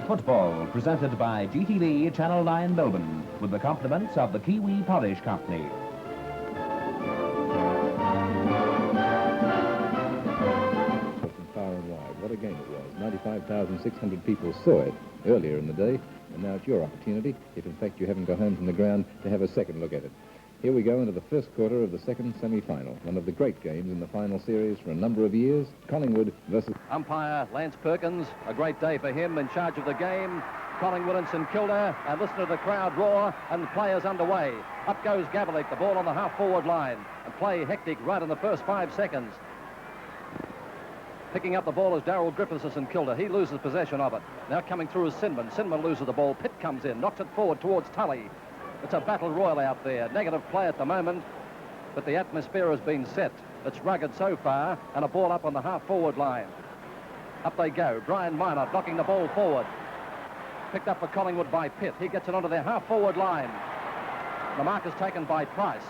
Football, presented by GTV Channel 9 Melbourne, with the compliments of the Kiwi Porridge Company. Far and wide. What a game it was. 95,600 people saw it earlier in the day, and now it's your opportunity, if in fact you haven't got home from the ground, to have a second look at it. Here we go into the first quarter of the second semi-final, one of the great games in the final series for a number of years, Collingwood versus... Umpire Lance Perkins, a great day for him in charge of the game. Collingwood and St Kilda, and listen to the crowd roar, and the players underway. Up goes Gavalik, the ball on the half-forward line, and play hectic right in the first 5 seconds. Picking up the ball is Darryl Griffiths of St Kilda. He loses possession of it. Now coming through is Sinman. Sinman loses the ball. Pitt comes in, knocks it forward towards Tully. It's a battle royal out there. Negative play at the moment, but the atmosphere has been set. It's rugged so far, and a ball up on the half-forward line. Up they go. Brian Minot knocking the ball forward. Picked up for Collingwood by Pitt. He gets it onto their half-forward line. The mark is taken by Price.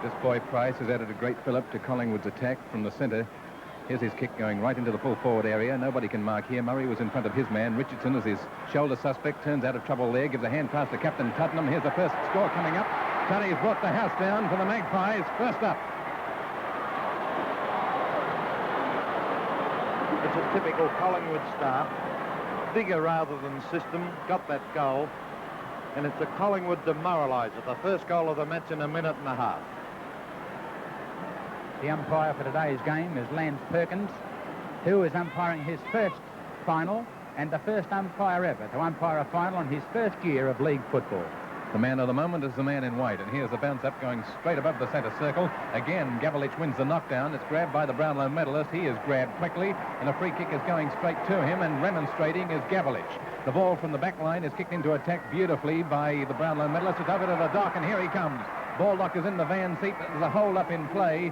This boy Price has added a great fillip to Collingwood's attack from the centre. Here's his kick going right into the full forward area. Nobody can mark here. Murray was in front of his man. Richardson is his shoulder suspect. Turns out of trouble there. Gives a hand pass to Captain Tuddenham. Here's the first score coming up. Tunney's brought the house down for the Magpies. First up. It's a typical Collingwood start. Bigger rather than system. Got that goal. And it's a Collingwood demoraliser. The first goal of the match in a minute and a half. The umpire for today's game is Lance Perkins, who is umpiring his first final and the first umpire ever to umpire a final in his first year of league football. The man of the moment is the man in white, and here's the bounce up going straight above the centre circle. Again, Gavalik wins the knockdown. It's grabbed by the Brownlow medalist. He is grabbed quickly, and a free kick is going straight to him, and remonstrating is Gavalik. The ball from the back line is kicked into attack beautifully by the Brownlow medalist. It's over to the dock, and here he comes. Baldock is in the van seat. There's a hold up in play.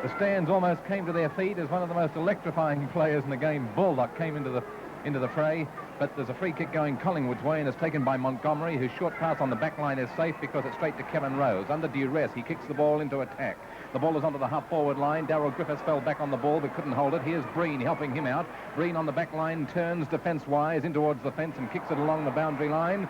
The stands almost came to their feet as one of the most electrifying players in the game. Baldock came into the fray, but there's a free kick going Collingwood's way, and it's taken by Montgomery, whose short pass on the back line is safe because it's straight to Kevin Rose. Under duress, he kicks the ball into attack. The ball is onto the half-forward line. Darryl Griffiths fell back on the ball but couldn't hold it. Here's Breen helping him out. Breen on the back line turns defence-wise in towards the fence and kicks it along the boundary line.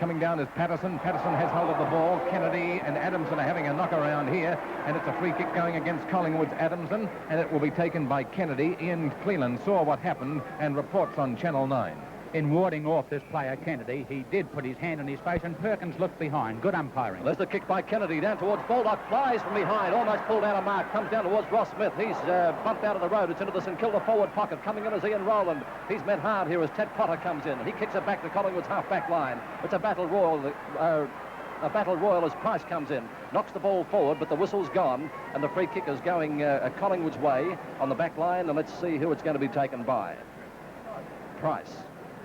Coming down is Patterson. Patterson has hold of the ball. Kennedy and Adamson are having a knock around here, and it's a free kick going against Collingwood's Adamson, and it will be taken by Kennedy. Ian Cleland saw what happened and reports on Channel 9. In warding off this player, Kennedy, he did put his hand in his face, and Perkins looked behind. Good umpiring. There's the kick by Kennedy down towards Baldock. Flies from behind, almost pulled out of mark. Comes down towards Ross Smith. He's bumped out of the road. It's into the St Kilda forward pocket. Coming in is Ian Rowland. He's met hard here as Ted Potter comes in. He kicks it back to Collingwood's half-back line. It's a battle royal. A battle royal as Price comes in. Knocks the ball forward, but the whistle's gone, and the free kick is going Collingwood's way on the back line, and let's see who it's going to be taken by. Price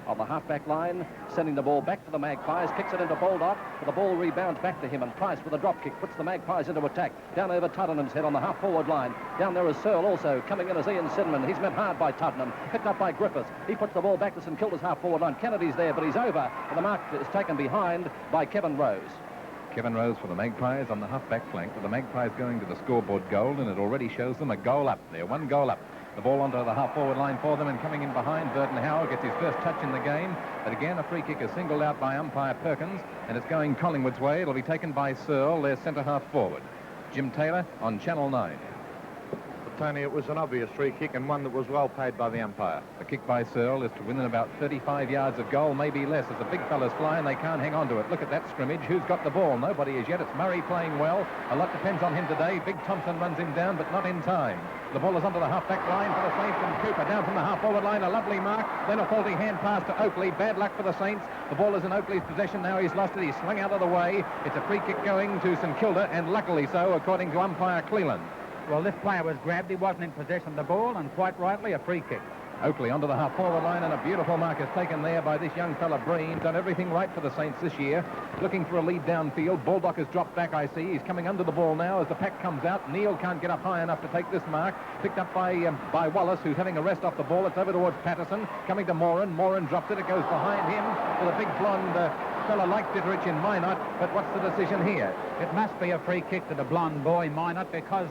on the half-back line, sending the ball back to the Magpies, kicks it into Baldock, but the ball rebounds back to him, and Price with a drop kick puts the Magpies into attack. Down over Tuddenham's head on the half-forward line. Down there is Searle also, coming in as Ian Sinman. He's met hard by Tuddenham, picked up by Griffiths. He puts the ball back to St Kilda's half-forward line. Kennedy's there, but he's over, and the mark is taken behind by Kevin Rose. Kevin Rose for the Magpies on the half-back flank, with the Magpies going to the scoreboard goal, and it already shows them a goal up. They're one goal up. The ball onto the half-forward line for them, and coming in behind, Burton Howard gets his first touch in the game. But again, a free kick is singled out by umpire Perkins, and it's going Collingwood's way. It'll be taken by Searle, their centre-half forward. Jim Taylor on Channel 9. Tony, it was an obvious free kick and one that was well paid by the umpire. The kick by Searle is to within about 35 yards of goal, maybe less, as the big fellas fly and they can't hang on to it. Look at that scrimmage. Who's got the ball? Nobody as yet. It's Murray playing well. A lot depends on him today. Big Thompson runs him down, but not in time. The ball is onto the half-back line for the Saints, and Cooper down from the half-forward line. A lovely mark. Then a faulty hand pass to Oakley. Bad luck for the Saints. The ball is in Oakley's possession now. He's lost it. He's slung out of the way. It's a free kick going to St Kilda, and luckily so, according to umpire Cleland. Well, this player was grabbed. He wasn't in possession of the ball, and quite rightly, a free kick. Oakley onto the half-forward line, and a beautiful mark is taken there by this young fella Breen. Done everything right for the Saints this year. Looking for a lead downfield. Baldock has dropped back, I see. He's coming under the ball now as the pack comes out. Neal can't get up high enough to take this mark. Picked up by Wallace, who's having a rest off the ball. It's over towards Patterson. Coming to Moran. Moran drops it. It goes behind him with a big blonde fella like Ditterich in Minot. But what's the decision here? It must be a free kick to the blonde boy, Minot, because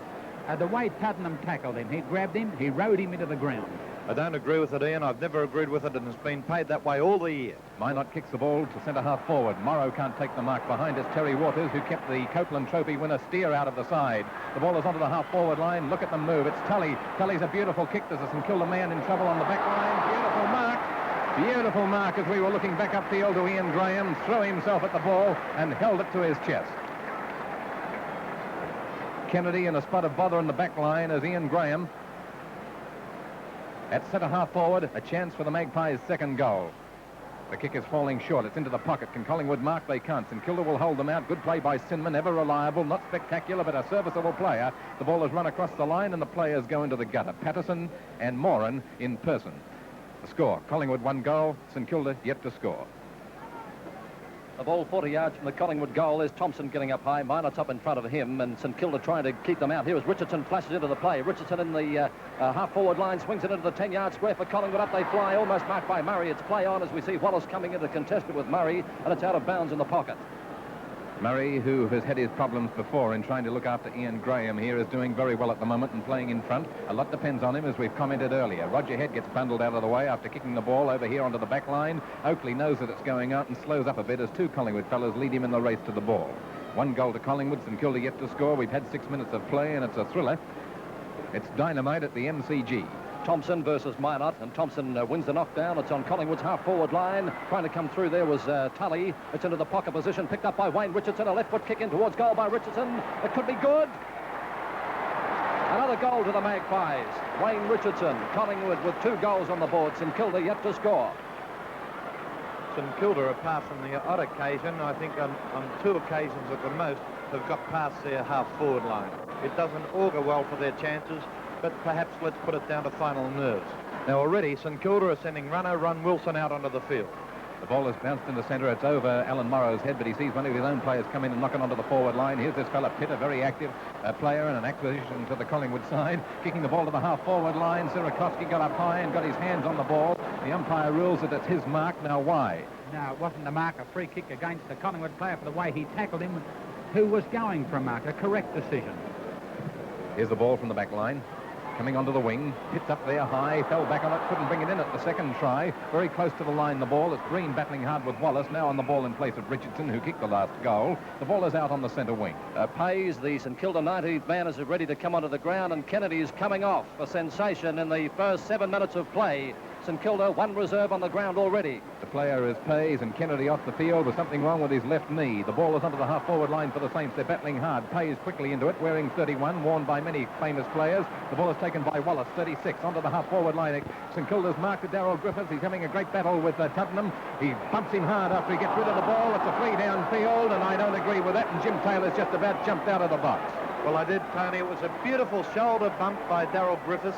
the way Tuddenham tackled him, he grabbed him, he rode him into the ground. I don't agree with it, Ian. I've never agreed with it, and it's been paid that way all the year. Minot kicks the ball to centre half forward. Morrow can't take the mark behind. It's Terry Waters who kept the Copeland Trophy winner Steer out of the side. The ball is onto the half forward line. Look at them move. It's Tully. Tully's a beautiful kick. There's a St Kilda man in trouble on the back line. Beautiful mark. Beautiful mark as we were looking back upfield to Ian Graham. Threw himself at the ball and held it to his chest. Kennedy in a spot of bother in the back line as Ian Graham. At centre half forward, a chance for the Magpies' second goal. The kick is falling short. It's into the pocket. Can Collingwood mark? They can't. St Kilda will hold them out. Good play by Sinman, ever reliable, not spectacular, but a serviceable player. The ball is run across the line and the players go into the gutter. Patterson and Moran in person. The score, Collingwood 1 goal, St Kilda yet to score. The ball 40 yards from the Collingwood goal. There's Thompson getting up high. Minot's up in front of him, and St Kilda trying to keep them out. Here as Richardson flashes into the play. Richardson in the half-forward line, swings it into the 10-yard square for Collingwood. Up they fly, almost marked by Murray. It's play on as we see Wallace coming in to contest it with Murray, and it's out of bounds in the pocket. Murray, who has had his problems before in trying to look after Ian Graham here, is doing very well at the moment and playing in front. A lot depends on him, as we've commented earlier. Roger Head gets bundled out of the way after kicking the ball over here onto the back line. Oakley knows that it's going out and slows up a bit as two Collingwood fellas lead him in the race to the ball. 1 goal to Collingwood, St Kilda yet to score. We've had 6 minutes of play and it's a thriller. It's dynamite at the MCG. Thompson versus Minot, and Thompson wins the knockdown. It's on Collingwood's half-forward line. Trying to come through there was Tully. It's into the pocket position, picked up by Wayne Richardson. A left foot kick in towards goal by Richardson. It could be good. Another goal to the Magpies. Wayne Richardson, Collingwood with 2 goals on the board. St Kilda yet to score. St Kilda, apart from the odd occasion, I think on 2 occasions at the most, have got past their half-forward line. It doesn't augur well for their chances, but perhaps let's put it down to final nerves. Now already St Kilda are sending Ron Wilson out onto the field. The ball has bounced in the centre. It's over Alan Morrow's head, but he sees one of his own players come in and knock it onto the forward line. Here's this fella Pitt, a very active player and an acquisition to the Collingwood side, kicking the ball to the half-forward line. Sirakovsky got up high and got his hands on the ball. The umpire rules that it's his mark. Now why? No, it wasn't a mark, a free kick against the Collingwood player for the way he tackled him, who was going for a mark, a correct decision. Here's the ball from the back line. Coming onto the wing, hits up there high, fell back on it, couldn't bring it in at the second try. Very close to the line, the ball. It's Green battling hard with Wallace, now on the ball in place of Richardson, who kicked the last goal. The ball is out on the centre wing. Pays, the St Kilda 19th man, is ready to come onto the ground, and Kennedy's coming off. A sensation in the first 7 minutes of play. St Kilda, 1 reserve on the ground already. The player is Pays, and Kennedy off the field with something wrong with his left knee. The ball is onto the half-forward line for the Saints. They're battling hard. Pays quickly into it, wearing 31, worn by many famous players. The ball is taken by Wallace, 36, onto the half-forward line. St Kilda's marked at Darryl Griffiths. He's having a great battle with Tottenham. He bumps him hard after he gets rid of the ball. It's a free downfield, and I don't agree with that, and Jim Taylor's just about jumped out of the box. Well, I did, Tony. It was a beautiful shoulder bump by Darryl Griffiths.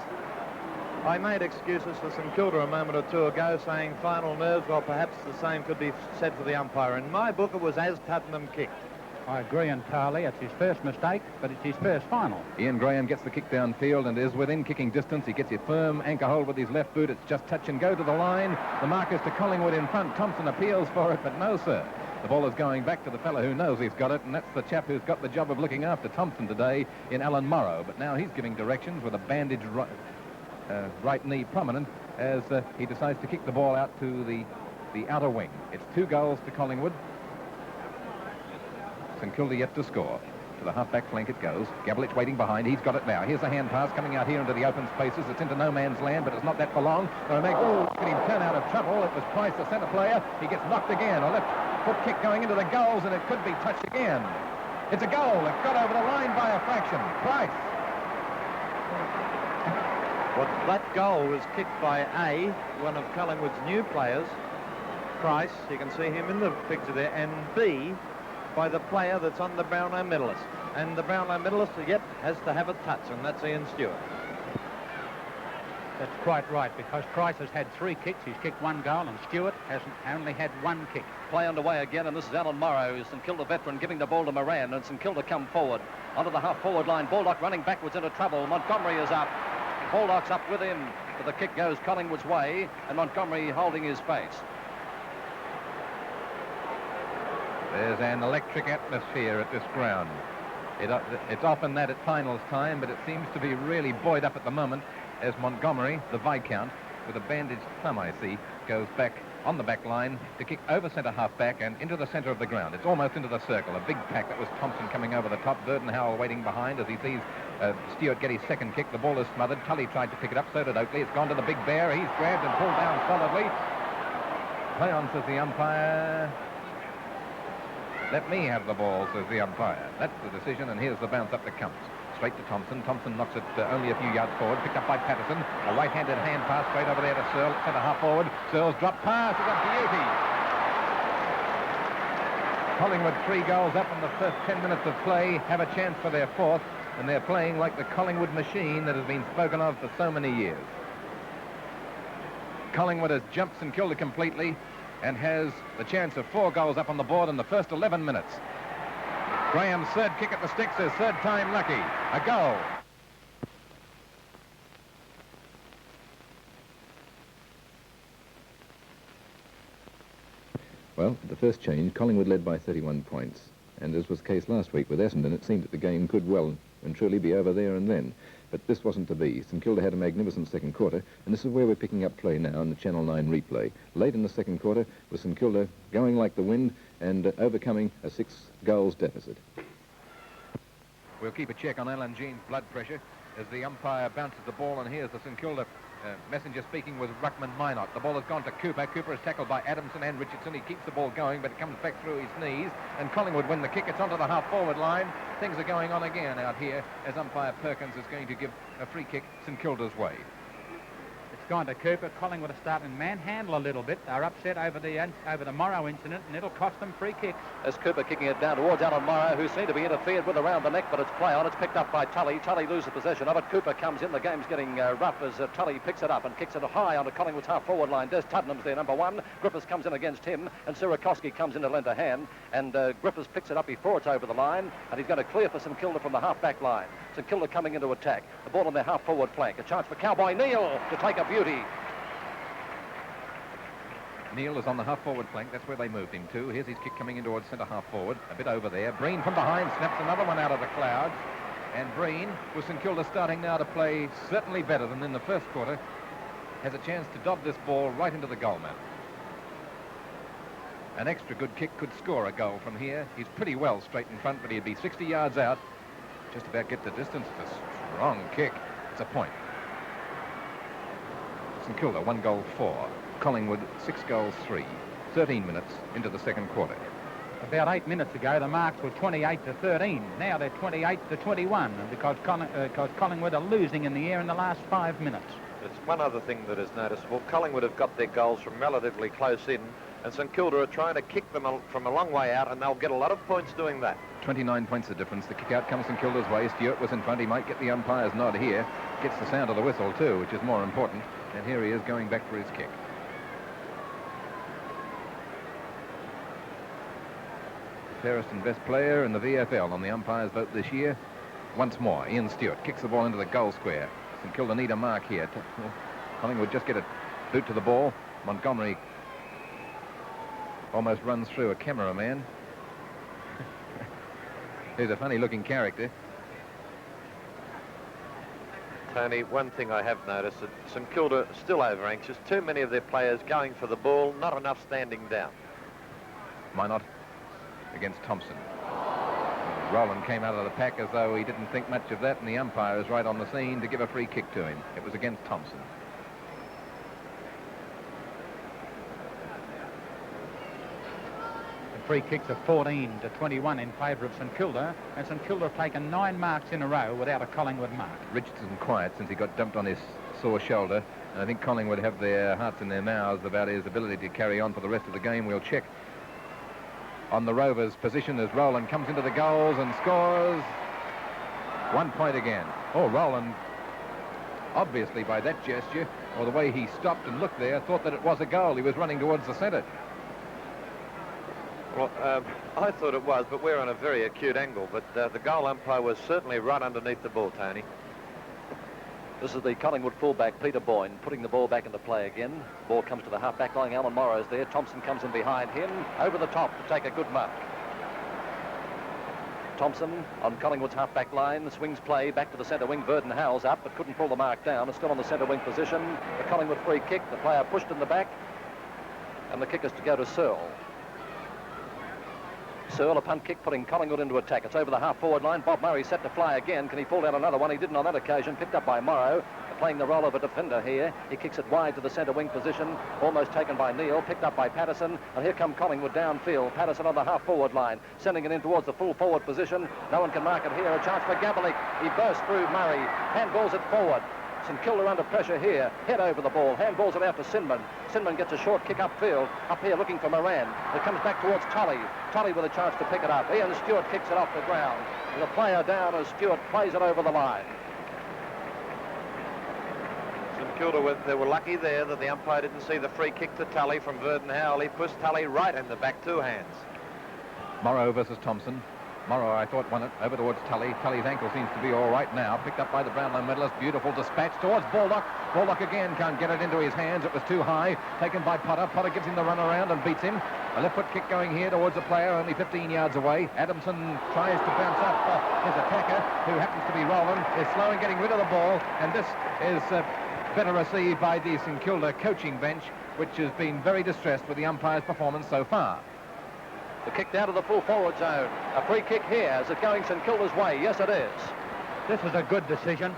I made excuses for St Kilda a moment or two ago, saying final nerves. Well, perhaps the same could be said for the umpire. In my book, it was as Tottenham kicked. I agree entirely. It's his first mistake, but it's his first final. Ian Graham gets the kick downfield and is within kicking distance. He gets a firm anchor hold with his left boot. It's just touch and go to the line. The mark is to Collingwood in front. Thompson appeals for it, but no, sir. The ball is going back to the fellow who knows he's got it, and that's the chap who's got the job of looking after Thompson today in Alan Morrow. But now he's giving directions with a bandaged right knee prominent as he decides to kick the ball out to the outer wing. It's 2 goals to Collingwood. St Kilda yet to score. To the half-back flank it goes. Gabelich waiting behind. He's got it now. Here's a hand pass coming out here into the open spaces. It's into no man's land, but it's not that for long. Look at him turn out of trouble. It was Price, the centre player. He gets knocked again. A left foot kick going into the goals, and it could be touched again. It's a goal. It got over the line by a fraction. Price. Well, that goal was kicked by A, one of Collingwood's new players, Price. You can see him in the picture there. And B, by the player that's on the Brownlow medalist. And the Brownlow medalist, yep, has to have a touch, and that's Ian Stewart. That's quite right, because Price has had 3 kicks. He's kicked 1 goal, and Stewart has only had 1 kick. Play underway again, and this is Alan Morrow, St Kilda veteran, giving the ball to Moran, and St Kilda come forward. Onto the half-forward line. Baldock running backwards into trouble. Montgomery is up. Baldock's up with him, but the kick goes Collingwood's way, and Montgomery holding his face. There's an electric atmosphere at this ground. It's often that at finals time, but it seems to be really buoyed up at the moment as Montgomery, the Viscount, with a bandaged thumb, I see, goes back on the back line to kick over centre half back and into the centre of the ground. It's almost into the circle. A big pack. That was Thompson coming over the top. Burton Howell waiting behind as he sees Stewart get his second kick. The ball is smothered. Tully tried to pick it up, so did Oakley. It's gone to the big bear. He's grabbed and pulled down solidly. Play on, says the umpire. Let me have the ball, says the umpire. That's the decision, and here's the bounce up that comes. Straight to Thompson. Thompson knocks it only a few yards forward. Picked up by Patterson. A right-handed hand pass straight over there to Searle. Centre half forward. Searle's drop pass is a beauty. Collingwood 3 goals up in the first 10 minutes of play. Have a chance for their 4th, and they're playing like the Collingwood machine that has been spoken of for so many years. Collingwood has jumped St Kilda completely and has the chance of 4 goals up on the board in the first 11 minutes. Graham's third kick at the sticks is third time lucky. A goal. Well, the first change, Collingwood led by 31 points. And as was the case last week with Essendon, it seemed that the game could well and truly be over there and then. But this wasn't to be. St Kilda had a magnificent second quarter, and this is where we're picking up play now in the Channel 9 replay. Late in the second quarter, with St Kilda going like the wind and overcoming a 6 goals deficit. We'll keep a check on Alan Jean's blood pressure as the umpire bounces the ball, and here's the St Kilda messenger speaking with Ruckman Minot. The ball has gone to Cooper. Cooper is tackled by Adamson and Richardson. He keeps the ball going, but it comes back through his knees, and Collingwood win the kick. It's onto the half-forward line. Things are going on again out here as umpire Perkins is going to give a free kick St Kilda's way. It's gone to Cooper. Collingwood are starting to manhandle a little bit. They're upset over the Morrow incident, and it'll cost them free kicks. As Cooper kicking it down towards Alan Morrow, who seemed to be interfered with around the neck, but it's play on. It's picked up by Tully. Tully loses possession of it. Cooper comes in. The game's getting rough as Tully picks it up and kicks it high onto Collingwood's half-forward line. Des Tuddenham's there, number 1. Griffiths comes in against him, and Sierakowski comes in to lend a hand, and Griffiths picks it up before it's over the line, and he's going to clear for St Kilda from the half-back line. St Kilda coming into attack. The ball on their half-forward flank. A chance for Cowboy Neal to take a beauty. Neal is on the half-forward flank. That's where they moved him to. Here's his kick coming in towards centre half-forward. A bit over there. Breen from behind snaps another one out of the clouds. And Breen, with St Kilda starting now to play certainly better than in the first quarter, has a chance to dob this ball right into the goal man. An extra good kick could score a goal from here. He's pretty well straight in front, but he'd be 60 yards out. Just about get the distance. It's a strong kick. It's a point. St Kilda 1 goal 4. Collingwood 6 goals 3. 13 minutes into the second quarter. About 8 minutes ago, the marks were 28-13. Now they're 28-21 because Collingwood are losing in the air in the last 5 minutes. It's one other thing that is noticeable. Collingwood have got their goals from relatively close in, and St Kilda are trying to kick them from a long way out, and they'll get a lot of points doing that. 29 points the difference. The kick out comes St Kilda's way. Stewart was in front. He might get the umpire's nod here. Gets the sound of the whistle too, which is more important. And here he is going back for his kick. Fairest and best player in the VFL on the umpire's vote this year. Once more, Ian Stewart kicks the ball into the goal square. St Kilda need a mark here. Collingwood just get a boot to the ball. Montgomery almost runs through a cameraman. He's a funny-looking character. Tony, one thing I have noticed, that St Kilda still over-anxious. Too many of their players going for the ball, not enough standing down. Minot against Thompson. Rowland came out of the pack as though he didn't think much of that, and the umpire is right on the scene to give a free kick to him. It was against Thompson. The free kicks are 14-21 in favour of St Kilda, and St Kilda have taken 9 marks in a row without a Collingwood mark. Richardson quiet since he got dumped on his sore shoulder, and I think Collingwood have their hearts in their mouths about his ability to carry on for the rest of the game. We'll check on the Rovers' position as Rowland comes into the goals and scores 1 point again. Oh, Rowland, obviously by that gesture, or the way he stopped and looked there, thought that it was a goal. He was running towards the centre. Well, I thought it was, but we're on a very acute angle. But the goal umpire was certainly right underneath the ball, Tony. This is the Collingwood fullback, Peter Boyne, putting the ball back into play again. Ball comes to the half-back line. Alan Morrow's there. Thompson comes in behind him, over the top to take a good mark. Thompson on Collingwood's half-back line, swings play back to the centre wing. Verdon Howell's up, but couldn't pull the mark down. It's still on the centre wing position. The Collingwood free kick, the player pushed in the back, and the kick is to go to Searle. Searle, a punt kick, putting Collingwood into attack. It's over the half-forward line. Bob Murray set to fly again. Can he pull down another one? He didn't on that occasion. Picked up by Morrow, playing the role of a defender here. He kicks it wide to the centre wing position, almost taken by Neal, picked up by Patterson, and here come Collingwood downfield. Patterson on the half-forward line, sending it in towards the full-forward position. No one can mark it here. A chance for Gabalik. He bursts through Murray, handballs it forward. St Kilda under pressure here. Head over the ball. Handballs it out to Sinman. Sinman gets a short kick upfield. Up here looking for Moran. It comes back towards Tully. Tully with a chance to pick it up. Ian Stewart kicks it off the ground. The player down as Stewart plays it over the line. St Kilda, they were lucky there that the umpire didn't see the free kick to Tully from Verdon Howell. He pushed Tully right in the back, two hands. Morrow versus Thompson. Morrow, I thought, won it over towards Tully. Tully's ankle seems to be all right now. Picked up by the Brownlow medalist. Beautiful dispatch towards Baldock. Baldock again can't get it into his hands. It was too high. Taken by Potter. Potter gives him the run around and beats him. A left foot kick going here towards the player, only 15 yards away. Adamson tries to bounce up. His attacker, who happens to be Rowland, is slow in getting rid of the ball. And this is better received by the St Kilda coaching bench, which has been very distressed with the umpire's performance so far. The kick down to the full forward zone. A free kick here. Is it going St Kilda's way? Yes, it is. This is a good decision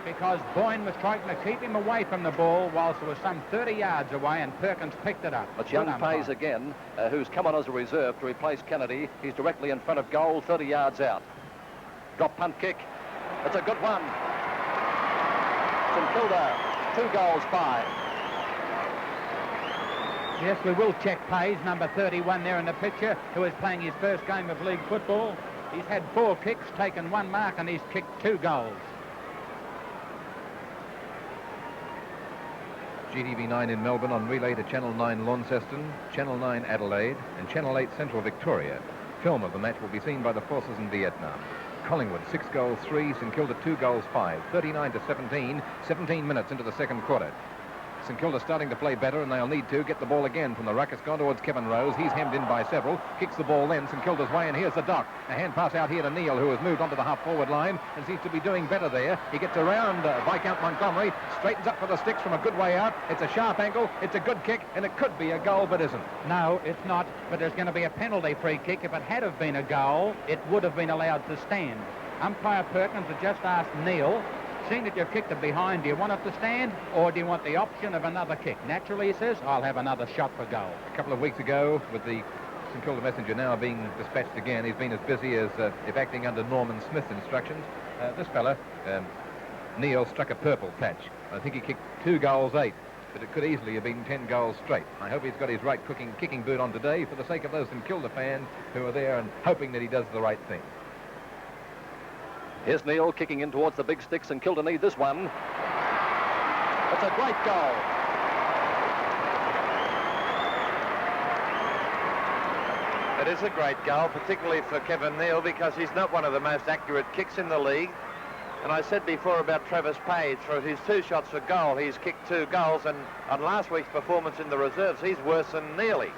because Boyne was trying to keep him away from the ball whilst it was some 30 yards away, and Perkins picked it up. It's Young Pays again, who's come on as a reserve to replace Kennedy. He's directly in front of goal, 30 yards out. Drop punt kick. It's a good one. St Kilda, 2 goals, 5. Yes, we will check Pays, number 31 there in the picture, who is playing his first game of league football. He's had 4 kicks, taken 1 mark, and he's kicked 2 goals. GTV 9 in Melbourne on relay to Channel 9 Launceston, Channel 9 Adelaide, and Channel 8 Central Victoria. Film of the match will be seen by the forces in Vietnam. Collingwood 6 goals 3, St Kilda 2 goals 5, 39-17, 17 minutes into the second quarter. St Kilda starting to play better, and they'll need to get the ball again from the ruck. It's gone towards Kevin Rose. He's hemmed in by several. Kicks the ball then St Kilda's way, and here's the Doc. A hand pass out here to Neal, who has moved onto the half-forward line and seems to be doing better there. He gets around Viscount Montgomery, straightens up for the sticks from a good way out. It's a sharp angle. It's a good kick, and it could be a goal, but isn't. No, it's not, but there's going to be a penalty free kick. If it had have been a goal, it would have been allowed to stand. Umpire Perkins had just asked Neal, seeing that you've kicked it behind, do you want it to stand, or do you want the option of another kick? Naturally, he says, I'll have another shot for goal. A couple of weeks ago, with the St Kilda Messenger now being dispatched again, he's been as busy as if acting under Norman Smith's instructions. This fella, Neal, struck a purple patch. I think he kicked 2 goals 8, but it could easily have been 10 goals straight. I hope he's got his right kicking boot on today for the sake of those St Kilda fans who are there and hoping that he does the right thing. Here's Neal kicking in towards the big sticks, and Kilda need this one. It's a great goal. It is a great goal, particularly for Kevin Neal, because he's not one of the most accurate kicks in the league. And I said before about Travis Page, for his 2 shots for goal, he's kicked 2 goals, and on last week's performance in the reserves, he's worse than Neely.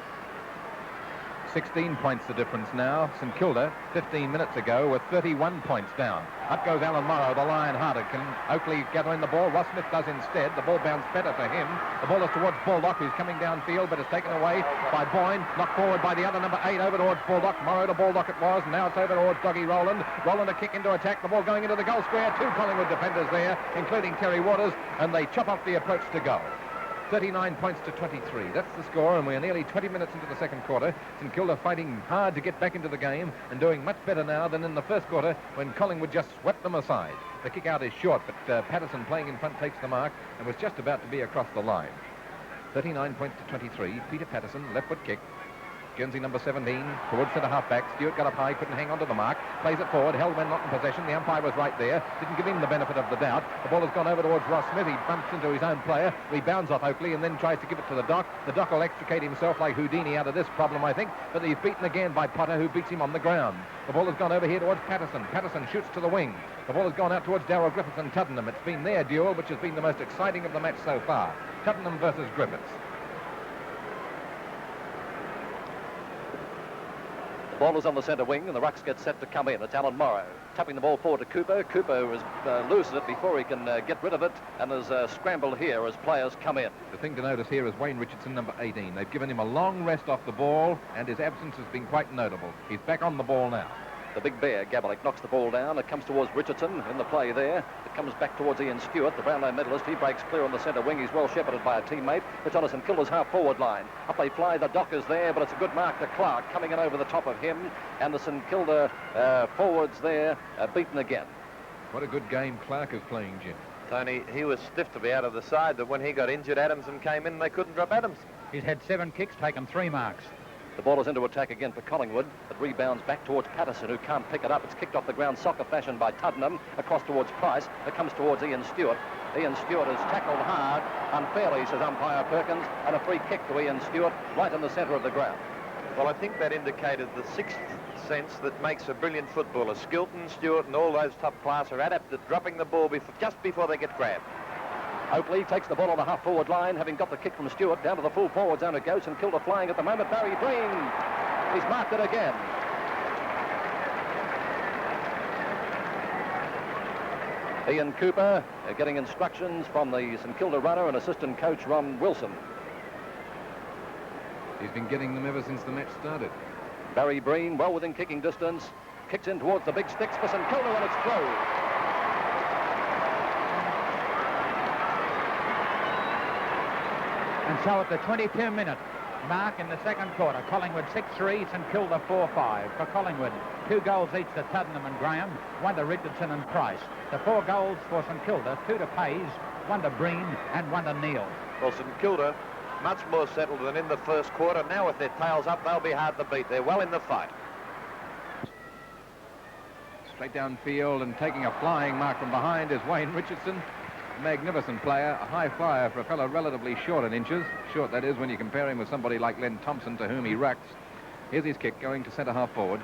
16 points the difference now. St Kilda, 15 minutes ago, were 31 points down. Up goes Alan Morrow, the lion-hearted. Can Oakley gather in the ball? Ross Smith does instead. The ball bounced better to him. The ball is towards Baldock, who's coming downfield, but is taken away by Boyne. Knocked forward by the other number 8 over towards Baldock. Morrow to Baldock it was. Now it's over towards Doggy Rowland. Rowland a kick into attack. The ball going into the goal square. 2 Collingwood defenders there, including Terry Waters, and they chop off the approach to goal. 39 points to 23. That's the score, and we're nearly 20 minutes into the second quarter. St Kilda fighting hard to get back into the game and doing much better now than in the first quarter when Collingwood just swept them aside. The kick out is short, but Patterson playing in front takes the mark and was just about to be across the line. 39 points to 23. Peter Patterson, left foot kick. Guernsey number 17 towards centre half-back. Stewart got up high, couldn't hang on to the mark. Plays it forward, held when not in possession. The umpire was right there. Didn't give him the benefit of the doubt. The ball has gone over towards Ross Smith. He bumps into his own player. Rebounds off Oakley and then tries to give it to the Doc. The Doc will extricate himself like Houdini out of this problem, I think. But he's beaten again by Potter, who beats him on the ground. The ball has gone over here towards Patterson. Patterson shoots to the wing. The ball has gone out towards Darryl Griffiths and Tuddenham. It's been their duel, which has been the most exciting of the match so far. Tuddenham versus Griffiths. Ball is on the centre wing, and the rucks get set to come in. It's Alan Morrow tapping the ball forward to Cooper. Cooper loses it before he can get rid of it, and there's scrambled here as players come in. The thing to notice here is Wayne Richardson, number 18. They've given him a long rest off the ball, and his absence has been quite notable. He's back on the ball now. The big bear, Gabalik, knocks the ball down. It comes towards Richardson in the play there. It comes back towards Ian Stewart, the Brownlow medalist. He breaks clear on the centre wing. He's well shepherded by a teammate. It's on St Kilda's half-forward line. Up they fly. The Dockers there, but it's a good mark to Clark coming in over the top of him. And the St Kilda forwards there beaten again. What a good game Clark is playing, Jim. Tony, he was stiff to be out of the side, but when he got injured, Adamson came in and they couldn't drop Adamson. He's had 7 kicks, taken 3 marks. The ball is into attack again for Collingwood. It rebounds back towards Patterson, who can't pick it up. It's kicked off the ground soccer fashion by Tuddenham, across towards Price. It comes towards Ian Stewart. Ian Stewart is tackled hard, unfairly, says umpire Perkins, and a free kick to Ian Stewart right in the centre of the ground. Well, I think that indicated the sixth sense that makes a brilliant footballer. Skilton, Stewart, and all those top class are adept at dropping the ball just before they get grabbed. Oakley takes the ball on the half-forward line, having got the kick from Stewart. Down to the full forward zone it goes, and Kilda flying at the moment. Barry Breen, he's marked it again. Ian Cooper getting instructions from the St Kilda runner and assistant coach Ron Wilson. He's been getting them ever since the match started. Barry Breen, well within kicking distance, kicks in towards the big sticks for St Kilda, and it's through. And so at the 22-minute mark in the second quarter, Collingwood 6-3, St Kilda 4-5. For Collingwood, 2 goals each to Tuddenham and Graham, 1 to Richardson and Price. The 4 goals for St Kilda, 2 to Pays, 1 to Breen and 1 to Neal. Well, St Kilda, much more settled than in the first quarter. Now with their tails up, they'll be hard to beat. They're well in the fight. Straight downfield and taking a flying mark from behind is Wayne Richardson. Magnificent player, a high flyer for a fellow relatively short in inches. Short, that is, when you compare him with somebody like Len Thompson, to whom he rucks. Here's his kick going to centre half forward.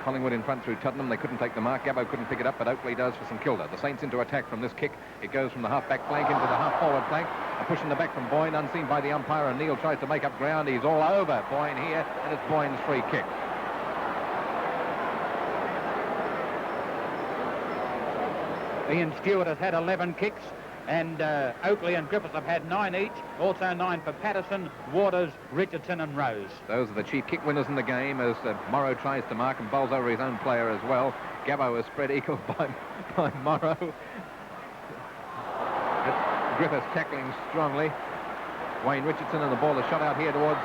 Collingwood in front through Tuddenham. They couldn't take the mark. Gabbo couldn't pick it up, but Oakley does for St Kilda. The Saints into attack from this kick. It goes from the half-back flank into the half-forward flank. A push in the back from Boyne, unseen by the umpire, and Neal tries to make up ground. He's all over Boyne here, and it's Boyne's free kick. Ian Stewart has had 11 kicks, and Oakley and Griffiths have had 9 each. Also 9 for Patterson, Waters, Richardson and Rose. Those are the chief kick winners in the game, as Morrow tries to mark and bowls over his own player as well. Gabbo is spread eagle by Morrow. Griffiths tackling strongly. Wayne Richardson, and the ball is shot out here towards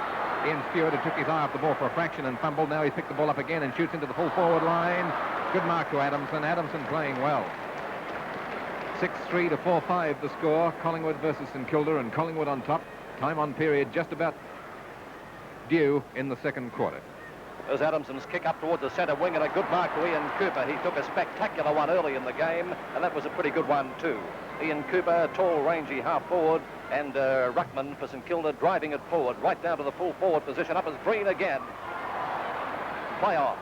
Ian Stewart, who took his eye off the ball for a fraction and fumbled. Now he's picked the ball up again and shoots into the full forward line. Good mark to Adamson. Adamson playing well. 6-3 to 4-5 the score. Collingwood versus St Kilda, and Collingwood on top. Time on period just about due in the second quarter. There's Adamson's kick up towards the centre wing, and a good mark to Ian Cooper. He took a spectacular one early in the game, and that was a pretty good one too. Ian Cooper, tall, rangy half forward, and Ruckman for St Kilda driving it forward, right down to the full forward position. Up is Breen again. Play on.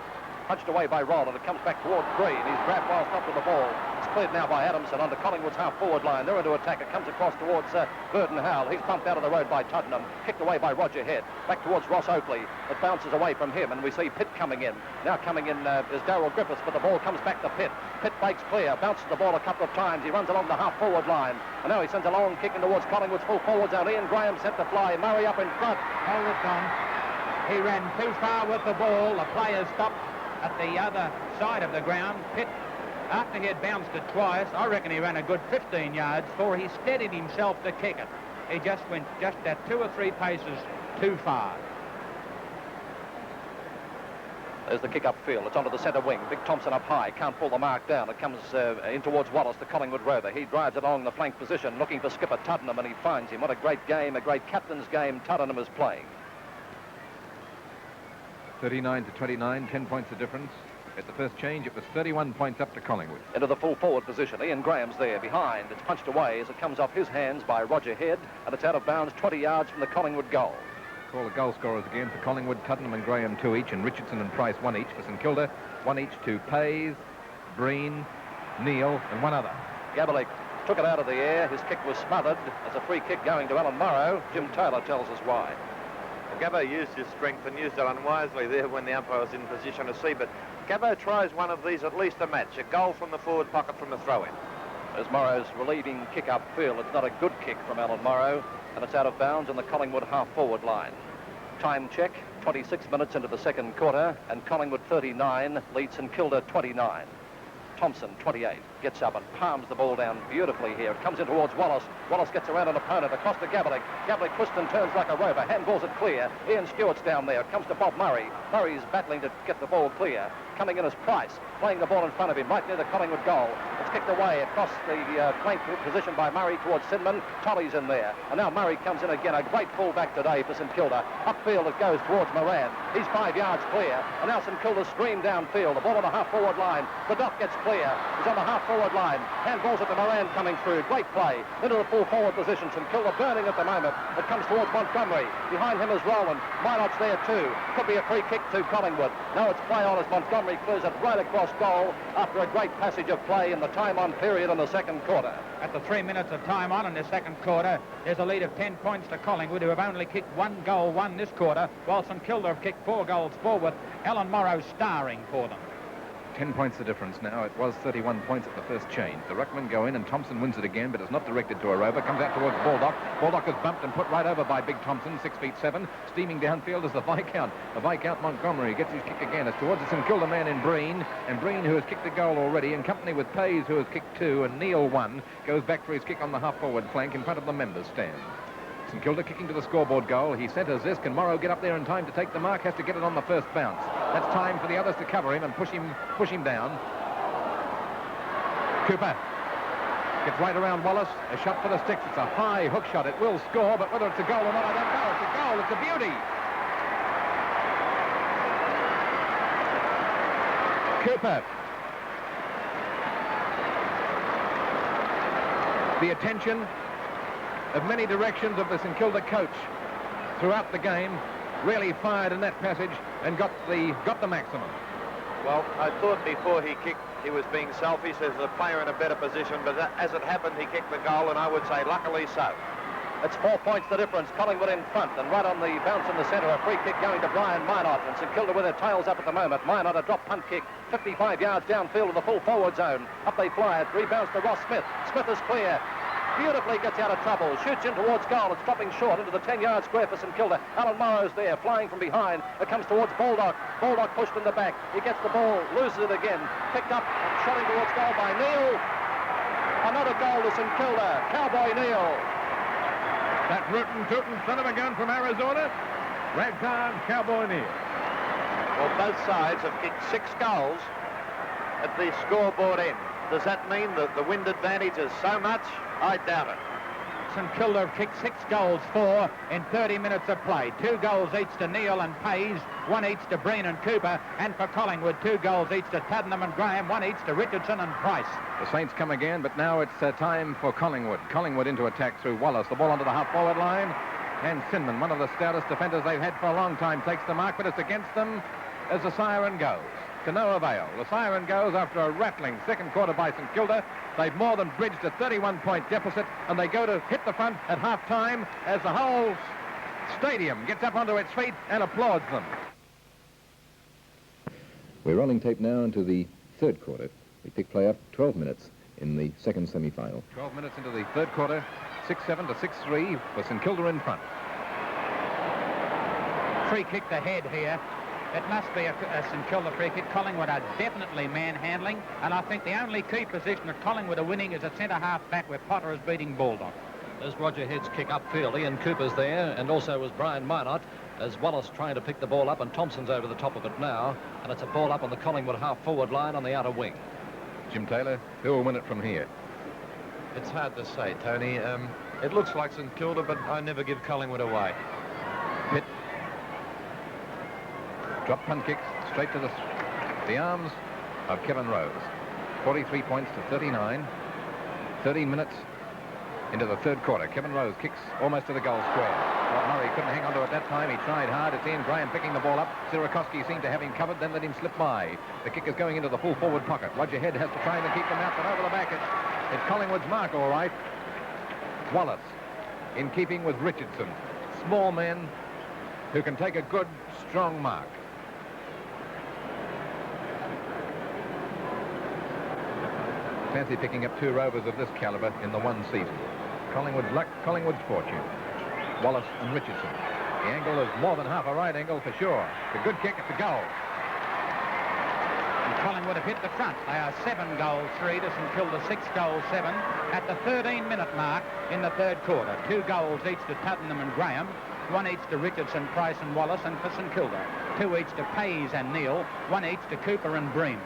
Punched away by Rowland. It comes back towards Breen. He's grabbed whilst up with the ball. It's cleared now by Adamson under Collingwood's half-forward line. They're into attack. It comes across towards Burton Howell. He's bumped out of the road by Tuddenham. Kicked away by Roger Head. Back towards Ross Oakley. It bounces away from him, and we see Pitt coming in. Now coming in is Darryl Griffiths, but the ball comes back to Pitt. Pitt breaks clear, bounces the ball a couple of times. He runs along the half-forward line. And now he sends a long kick in towards Collingwood's full forward zone. Ian Graham sent to fly. Murray up in front. Hold it on. He ran too far with the ball. The players stopped at the other side of the ground. Pitt, after he had bounced it twice, I reckon he ran a good 15 yards, for he steadied himself to kick it. He just went just at 2 or 3 paces too far. There's the kick upfield. It's onto the centre wing. Big Thompson up high. Can't pull the mark down. It comes in towards Wallace, the Collingwood rover. He drives it along the flank position, looking for skipper Tuddenham, and he finds him. What a great game, a great captain's game Tuddenham is playing. 39 to 29, 10 points of difference. At the first change, it was 31 points up to Collingwood. Into the full forward position. Ian Graham's there behind. It's punched away as it comes off his hands by Roger Head, and it's out of bounds 20 yards from the Collingwood goal. Call the goal scorers again for Collingwood. Tuddenham and Graham 2 each, and Richardson and Price 1 each. For St Kilda, 1 each to Pays, Breen, Neal, and 1 other. Gabalik took it out of the air. His kick was smothered. There's a free kick going to Alan Morrow. Jim Taylor tells us why. Well, Gabbo used his strength and used it unwisely there when the umpire was in position to see, but Gabbo tries one of these at least a match, a goal from the forward pocket from the throw-in. As Morrow's relieving kick upfield, it's not a good kick from Alan Morrow, and it's out of bounds on the Collingwood half-forward line. Time check, 26 minutes into the second quarter, and Collingwood 39 leads St Kilda 29. Thompson, 28, gets up and palms the ball down beautifully here. It comes in towards Wallace. Wallace gets around an opponent across to Gabelick. Gabelick twists and turns like a rover. Handballs it clear. Ian Stewart's down there. It comes to Bob Murray. Murray's battling to get the ball clear. Coming in as Price, playing the ball in front of him, right near the Collingwood goal. It's kicked away across the flank position by Murray towards Sinman. Tolley's in there. And now Murray comes in again. A great fullback today for St Kilda. Upfield it goes towards Moran. He's 5 yards clear. And now St Kilda stream downfield. The ball on the half-forward line. The dock gets clear. He's on the half-forward line. Handballs it to Moran coming through. Great play. Into the full-forward position. St Kilda burning at the moment. It comes towards Montgomery. Behind him is Rowland. Minot's there too. Could be a free kick to Collingwood. No, it's play on as Montgomery clears it right across goal after a great passage of play in the time-on period in the second quarter. At the 3 minutes of time on in the second quarter, there's a lead of 10 points to Collingwood, who have only kicked 1 goal, 1 this quarter, while St Kilda have kicked 4 goals forward. Alan Morrow starring for them. 10 points the difference now. It was 31 points at the first change. The ruckmen go in and Thompson wins it again, but it's not directed to a rover. Comes out towards Baldock. Baldock is bumped and put right over by Big Thompson, 6'7". Steaming downfield is the Viscount. The Viscount Montgomery gets his kick again. It's towards the St Kilda man in Breen. And Breen, who has kicked a goal already, in company with Pays, who has kicked 2, and Neil 1, goes back for his kick on the half-forward flank in front of the members' stand. St Kilda kicking to the scoreboard goal. He centres this. Can Morrow get up there in time to take the mark? Has to get it on the first bounce. That's time for the others to cover him and push him down. Cooper gets right around Wallace. A shot for the sticks. It's a high hook shot. It will score, but whether it's a goal or not, I don't know. It's a goal. It's a beauty. Cooper. The attention of many directions of the St Kilda coach throughout the game really fired in that passage and got the maximum. Well, I thought before he kicked he was being selfish. There's a player in a better position, but as it happened, he kicked the goal, and I would say luckily so. It's 4 points the difference. Collingwood in front, and right on the bounce in the centre, a free kick going to Brian Minot, and St Kilda with their tails up at the moment. Minot, a drop punt kick, 55 yards downfield in the full forward zone. Up they fly, it rebounds to Ross Smith. Smith is clear. Beautifully gets out of trouble, shoots in towards goal. It's dropping short into the 10-yard square for St Kilda. Alan Morrow's there, flying from behind. It comes towards Baldock. Baldock pushed in the back. He gets the ball, loses it again. Picked up and shot in towards goal by Neil. Another goal to St Kilda. Cowboy Neil. That rootin' tootin' son of a gun from Arizona. Ragtime Cowboy Neil. Well, both sides have kicked 6 goals at the scoreboard end. Does that mean that the wind advantage is so much? I doubt it. St Kilda have kicked 6 goals, 4 in 30 minutes of play. 2 goals each to Neil and Pays, 1 each to Breen and Cooper, and for Collingwood, 2 goals each to Tuddenham and Graham, 1 each to Richardson and Price. The Saints come again, but now it's time for Collingwood. Collingwood into attack through Wallace. The ball onto the half-forward line. And Sinman, one of the stoutest defenders they've had for a long time, takes the mark, but it's against them as the siren goes. To no avail. The siren goes after a rattling second quarter by St Kilda. They've more than bridged a 31-point deficit, and they go to hit the front at half-time as the whole stadium gets up onto its feet and applauds them. We're rolling tape now into the third quarter. We pick play up 12 minutes in the second semi-final. 12 minutes into the third quarter, 6-7 to 6-3 for St Kilda in front. Free kick to head here. It must be a St Kilda free kick. Collingwood are definitely manhandling, and I think the only key position that Collingwood are winning is a centre-half back where Potter is beating Baldock. There's Roger Head's kick upfield. Ian Cooper's there, and also was Brian Minot, as Wallace trying to pick the ball up, and Thompson's over the top of it now, and it's a ball up on the Collingwood half-forward line on the outer wing. Jim Taylor, who will win it from here? It's hard to say, Tony. It looks like St Kilda, but I never give Collingwood away. Pitt. Drop punt kicks straight to the arms of Kevin Rose. 43 points to 39. 13 minutes into the third quarter. Kevin Rose kicks almost to the goal square. Well, Murray couldn't hang on to it that time. He tried hard. It's Ian Graham picking the ball up. Sirakoski seemed to have him covered, then let him slip by. The kick is going into the full forward pocket. Roger Head has to try and keep them out, but over the back it's Collingwood's mark, all right. Wallace in keeping with Richardson. Small men who can take a good, strong mark. Fancy picking up 2 rovers of this caliber in the one season. Collingwood's luck, Collingwood's fortune. Wallace and Richardson. The angle is more than half a right angle for sure. It's a good kick at the goal. And Collingwood have hit the front. They are 7 goals 3 to St Kilda 6 goals 7 at the 13-minute mark in the third quarter. 2 goals each to Tuddenham and Graham, 1 each to Richardson, Price and Wallace, and for St Kilda 2 each to Pays and Neil, 1 each to Cooper and Bream.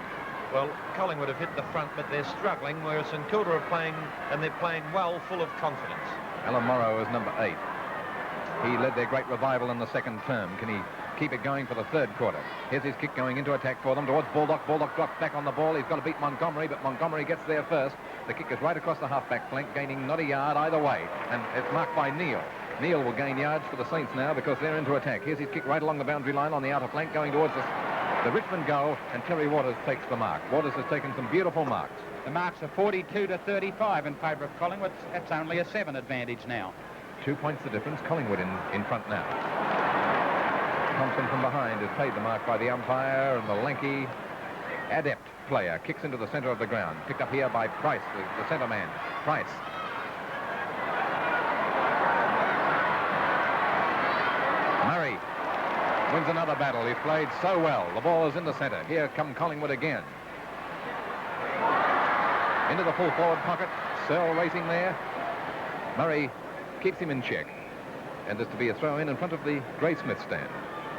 Well, Collingwood have hit the front, but they're struggling, whereas St Kilda are playing, and they're playing well, full of confidence. Alan Morrow is number 8. He led their great revival in the second term. Can he keep it going for the third quarter? Here's his kick going into attack for them towards Baldock. Baldock drops back on the ball. He's got to beat Montgomery, but Montgomery gets there first. The kick is right across the half-back flank, gaining not a yard either way, and it's marked by Neil. Neil will gain yards for the Saints now because they're into attack. Here's his kick right along the boundary line on the outer flank, going towards the Richmond goal, and Terry Waters takes the mark. Waters has taken some beautiful marks. The marks are 42 to 35 in favour of Collingwood. That's only a 7 advantage now. 2 points the difference. Collingwood in front now. Thompson from behind has paid the mark by the umpire, and the lanky, adept player kicks into the centre of the ground. Picked up here by Price, the centre man. Price. Murray wins another battle. He's played so well. The ball is in the centre. Here come Collingwood again. Into the full forward pocket. Searle racing there. Murray keeps him in check. And there's to be a throw in front of the Graysmith stand.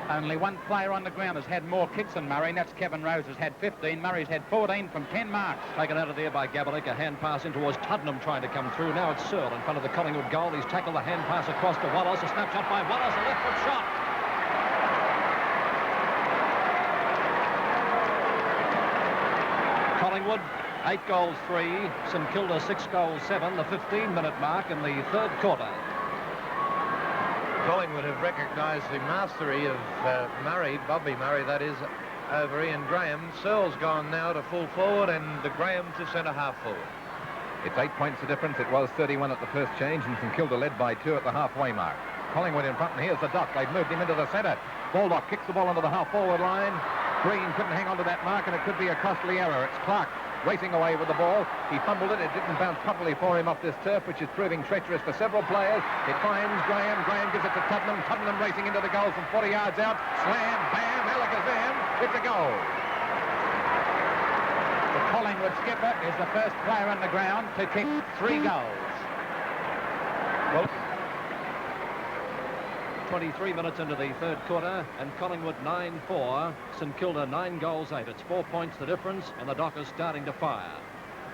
Only one player on the ground has had more kicks than Murray, and that's Kevin Rose, has had 15. Murray's had 14 from 10 marks. Taken out of there by Gabalik. A hand pass in towards Tuddenham trying to come through. Now it's Searle in front of the Collingwood goal. He's tackled the hand pass across to Wallace. A snapshot by Wallace. A left foot shot. Collingwood 8 goals 3. St Kilda 6 goals 7. The 15-minute mark in the third quarter. Collingwood have recognised the mastery of Murray, Bobby Murray, that is, over Ian Graham. Searle's gone now to full forward and the Graham to centre half forward. It's 8 points the difference. It was 31 at the first change, and St Kilda led by 2 at the halfway mark. Collingwood in front, and here's the duck. They've moved him into the centre. Baldock kicks the ball into the half-forward line. Green couldn't hang on to that mark, and it could be a costly error. It's Clark racing away with the ball. He fumbled it. It didn't bounce properly for him off this turf, which is proving treacherous for several players. It finds Graham. Graham gives it to Tuddenham. Tuddenham racing into the goal from 40 yards out. Slam, bam, Alakazam. It's a goal. The Collingwood skipper is the first player on the ground to kick 3 goals. Well, 23 minutes into the third quarter, and Collingwood 9-4, St Kilda 9 goals 8. It's 4 points the difference, and the Dockers starting to fire.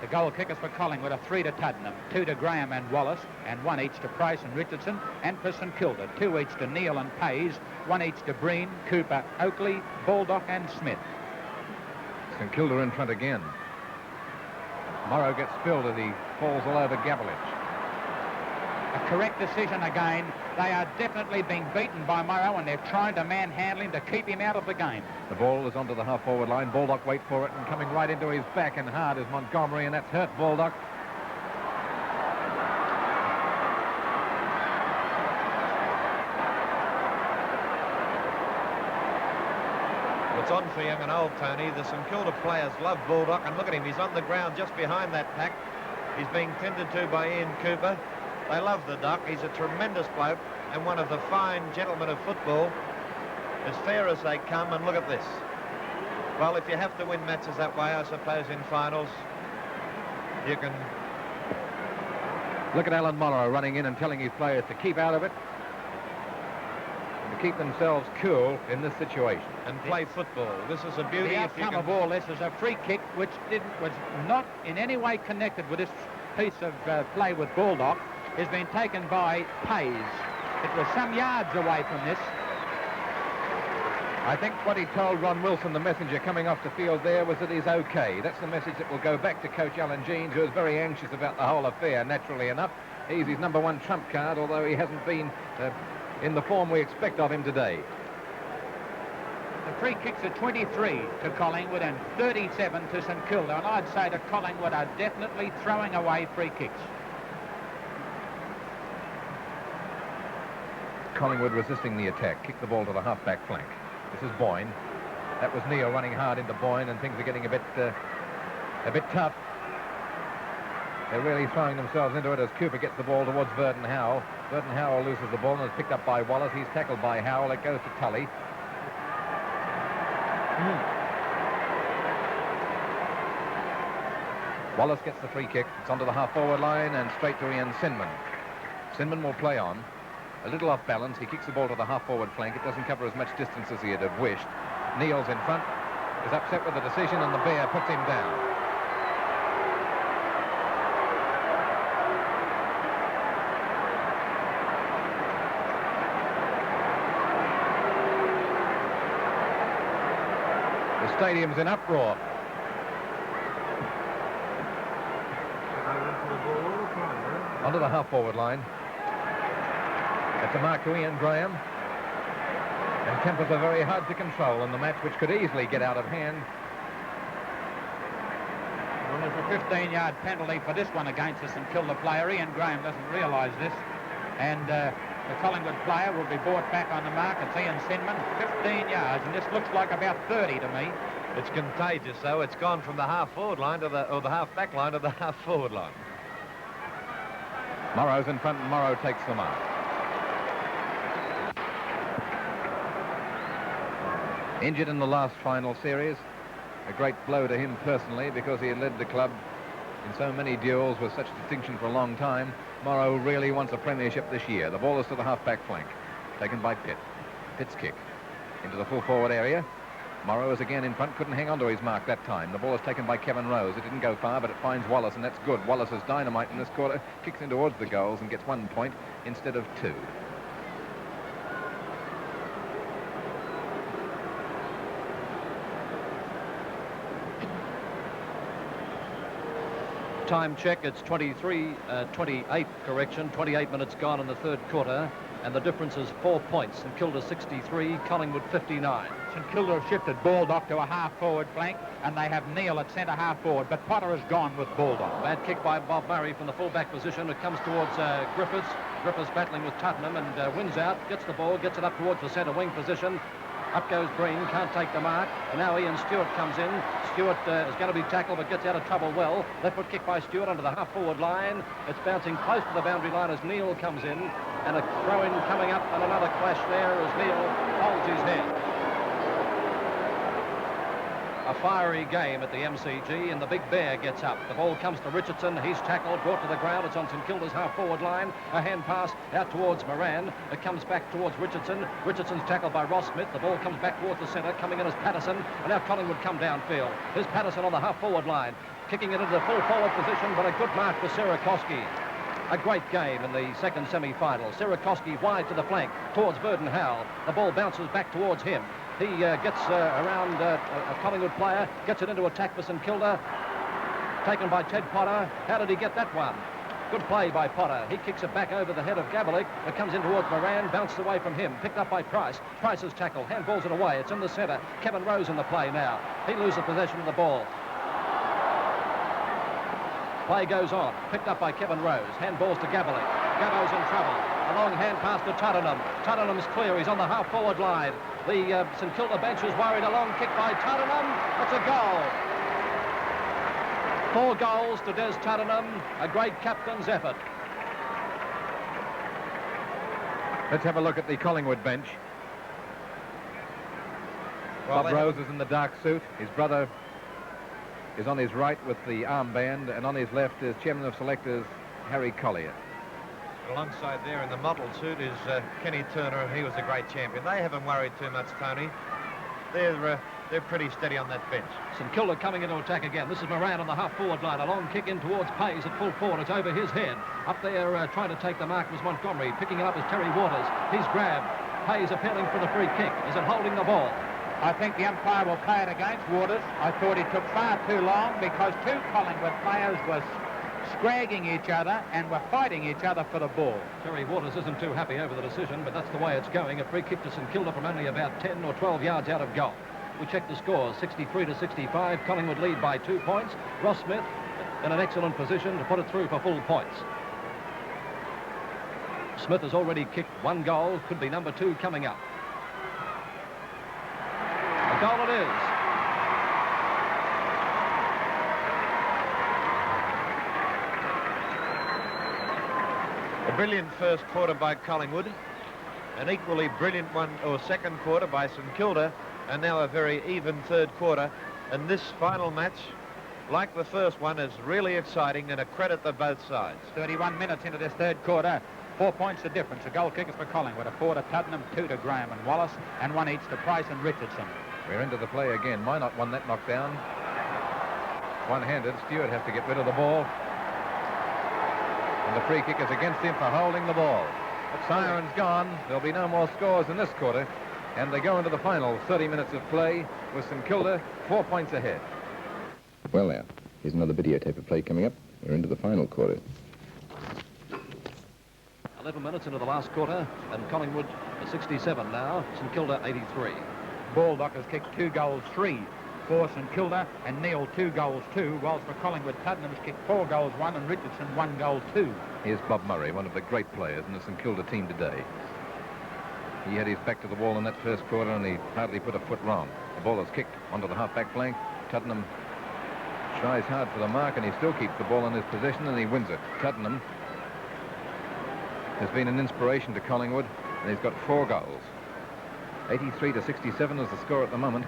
The goal kickers for Collingwood are 3 to Tuddenham, 2 to Graham and Wallace, and 1 each to Price and Richardson, and for St Kilda 2 each to Neil and Pays, 1 each to Breen, Cooper, Oakley, Baldock and Smith. St Kilda in front again. Morrow gets spilled as he falls all over Gavalich. A correct decision again. They are definitely being beaten by Morrow, and they're trying to manhandle him to keep him out of the game. The ball is onto the half-forward line. Baldock wait for it, and coming right into his back and hard is Montgomery, and that's hurt Baldock. It's on for young and old, Tony. The St Kilda players love Baldock, and look at him. He's on the ground just behind that pack. He's being tended to by Ian Cooper. They love the Duck. He's a tremendous bloke and one of the fine gentlemen of football, as fair as they come. And look at this. Well, if you have to win matches that way, I suppose in finals, you can... Look at Alan Morrow running in and telling his players to keep out of it, and to keep themselves cool in this situation. And play football. This is a beauty. The outcome of all this is a free kick which was not in any way connected with this piece of play with Baldock. Has been taken by Pays. It was some yards away from this. I think what he told Ron Wilson, the messenger coming off the field there, was that he's okay. That's the message that will go back to Coach Alan Jeans, who is very anxious about the whole affair, naturally enough. He's his #1 trump card, although he hasn't been in the form we expect of him today. The free kicks are 23 to Collingwood and 37 to St Kilda, and I'd say that Collingwood are definitely throwing away free kicks. Collingwood resisting the attack. Kick the ball to the half-back flank. This is Boyne. That was Neil running hard into Boyne, and things are getting a bit tough. They're really throwing themselves into it as Cooper gets the ball towards Verdon Howell. Verdon Howell loses the ball and is picked up by Wallace. He's tackled by Howell. It goes to Tully. Wallace gets the free kick. It's onto the half-forward line and straight to Ian Sinman. Sinman will play on. A little off balance. He kicks the ball to the half-forward flank. It doesn't cover as much distance as he'd have wished. Neil's in front. Is upset with the decision, and the Bear puts him down. The stadium's in uproar. Onto the half-forward line. That's a mark to Ian Graham. And tempers are very hard to control in the match, which could easily get out of hand. Well, there's a 15-yard penalty for this one against the St Kilda player. Ian Graham doesn't realise this. And the Collingwood player will be brought back on the mark. It's Ian Sinman, 15 yards, and this looks like about 30 to me. It's contagious, though. It's gone from the half-forward line to the half-back line to the half-forward line. Morrow's in front, and Morrow takes the mark. Injured in the last final series. A great blow to him personally, because he had led the club in so many duels with such distinction for a long time. Morrow really wants a premiership this year. The ball is to the half-back flank, taken by Pitt. Pitt's kick into the full-forward area. Morrow is again in front, couldn't hang on to his mark that time. The ball is taken by Kevin Rose. It didn't go far, but it finds Wallace, and that's good. Wallace is dynamite in this quarter, kicks in towards the goals and gets 1 point instead of 2. Time check, it's 28 minutes gone in the third quarter, and the difference is 4 points. St Kilda 63, Collingwood 59. St Kilda have shifted Baldock to a half-forward flank, and they have Neil at centre half-forward, but Potter has gone with Baldock. Bad kick by Bob Murray from the full-back position. It comes towards Griffiths. Griffiths battling with Tuttenham and wins out, gets the ball, gets it up towards the centre wing position. Up goes Green, can't take the mark. And now Ian Stewart comes in. Stewart is going to be tackled, but gets out of trouble well. Left foot kick by Stewart under the half-forward line. It's bouncing close to the boundary line as Neil comes in. And a throw-in coming up, and another clash there as Neil holds his head. A fiery game at the MCG, and the Big Bear gets up. The ball comes to Richardson. He's tackled, brought to the ground. It's on St Kilda's half-forward line. A hand pass out towards Moran. It comes back towards Richardson. Richardson's tackled by Ross Smith. The ball comes back towards the centre. Coming in as Patterson. And now Collingwood come downfield. Here's Patterson on the half-forward line, kicking it into the full-forward position, but a good mark for Sierakowski. A great game in the second semi-final. Sierakowski wide to the flank towards Verdon Howell. The ball bounces back towards him. He gets around a Collingwood player, gets it into attack for St Kilda. Taken by Ted Potter. How did he get that one? Good play by Potter. He kicks it back over the head of Gabalik. It comes in towards Moran, bounces away from him. Picked up by Price. Price's tackle, handballs it away. It's in the centre. Kevin Rose in the play now. He loses possession of the ball. Play goes on. Picked up by Kevin Rose. Handballs to Gabalik. Gabbo's in trouble. A long hand pass to Tuttenham. Tuttenham's clear. He's on the half-forward line. The St Kilda bench is worried. A long kick by Tuttenham. That's a goal. 4 goals to Des Tuttenham. A great captain's effort. Let's have a look at the Collingwood bench. Well, Bob Rose is in the dark suit. His brother is on his right with the armband, and on his left is Chairman of Selectors Harry Collier. Alongside there in the mottled suit is Kenny Turner. He was a great champion. They haven't worried too much, Tony. They're pretty steady on that bench. St Kilda coming into attack again. This is Moran on the half-forward line. A long kick in towards Pays at full forward. It's over his head. Up there trying to take the mark was Montgomery. Picking it up is Terry Waters. He's grabbed. Pays appealing for the free kick. Is it holding the ball? I think the umpire will play it against Waters. I thought he took far too long because 2 Collingwood players were scragging each other and were fighting each other for the ball. Terry Waters isn't too happy over the decision, but that's the way it's going. A free kick to St Kilda from only about 10 or 12 yards out of goal. We check the scores, 63-65. Collingwood lead by 2 points. Ross Smith in an excellent position to put it through for full points. Smith has already kicked 1 goal. Could be number 2 coming up. A goal it is. A brilliant first quarter by Collingwood. An equally brilliant one, or second quarter, by St Kilda. And now a very even third quarter. And this final match, like the first one, is really exciting and a credit to both sides. 31 minutes into this third quarter. 4 points the difference. A goal kickers for Collingwood, a 4 to Tuddenham, 2 to Graham and Wallace, and 1 each to Price and Richardson. We're into the play again. Minot won that knockdown. One-handed. Stewart has to get rid of the ball. And the free kick is against him for holding the ball. Siren's gone. There'll be no more scores in this quarter. And they go into the final 30 minutes of play with St Kilda 4 points ahead. Well, now, here's another videotape of play coming up. We're into the final quarter. 11 minutes into the last quarter, and Collingwood 67 now, St Kilda 83. Baldock has kicked 2 goals 3 for St Kilda, and Neil 2 goals 2, whilst for Collingwood, Tuddenham's kicked 4 goals 1 and Richardson 1 goal 2. Here's Bob Murray, one of the great players in the St Kilda team today. He had his back to the wall in that first quarter, and he hardly put a foot wrong. The ball is kicked onto the half-back flank. Tuddenham tries hard for the mark, and he still keeps the ball in his possession, and he wins it. Tuddenham has been an inspiration to Collingwood, and he's got 4 goals. 83 to 67 is the score at the moment.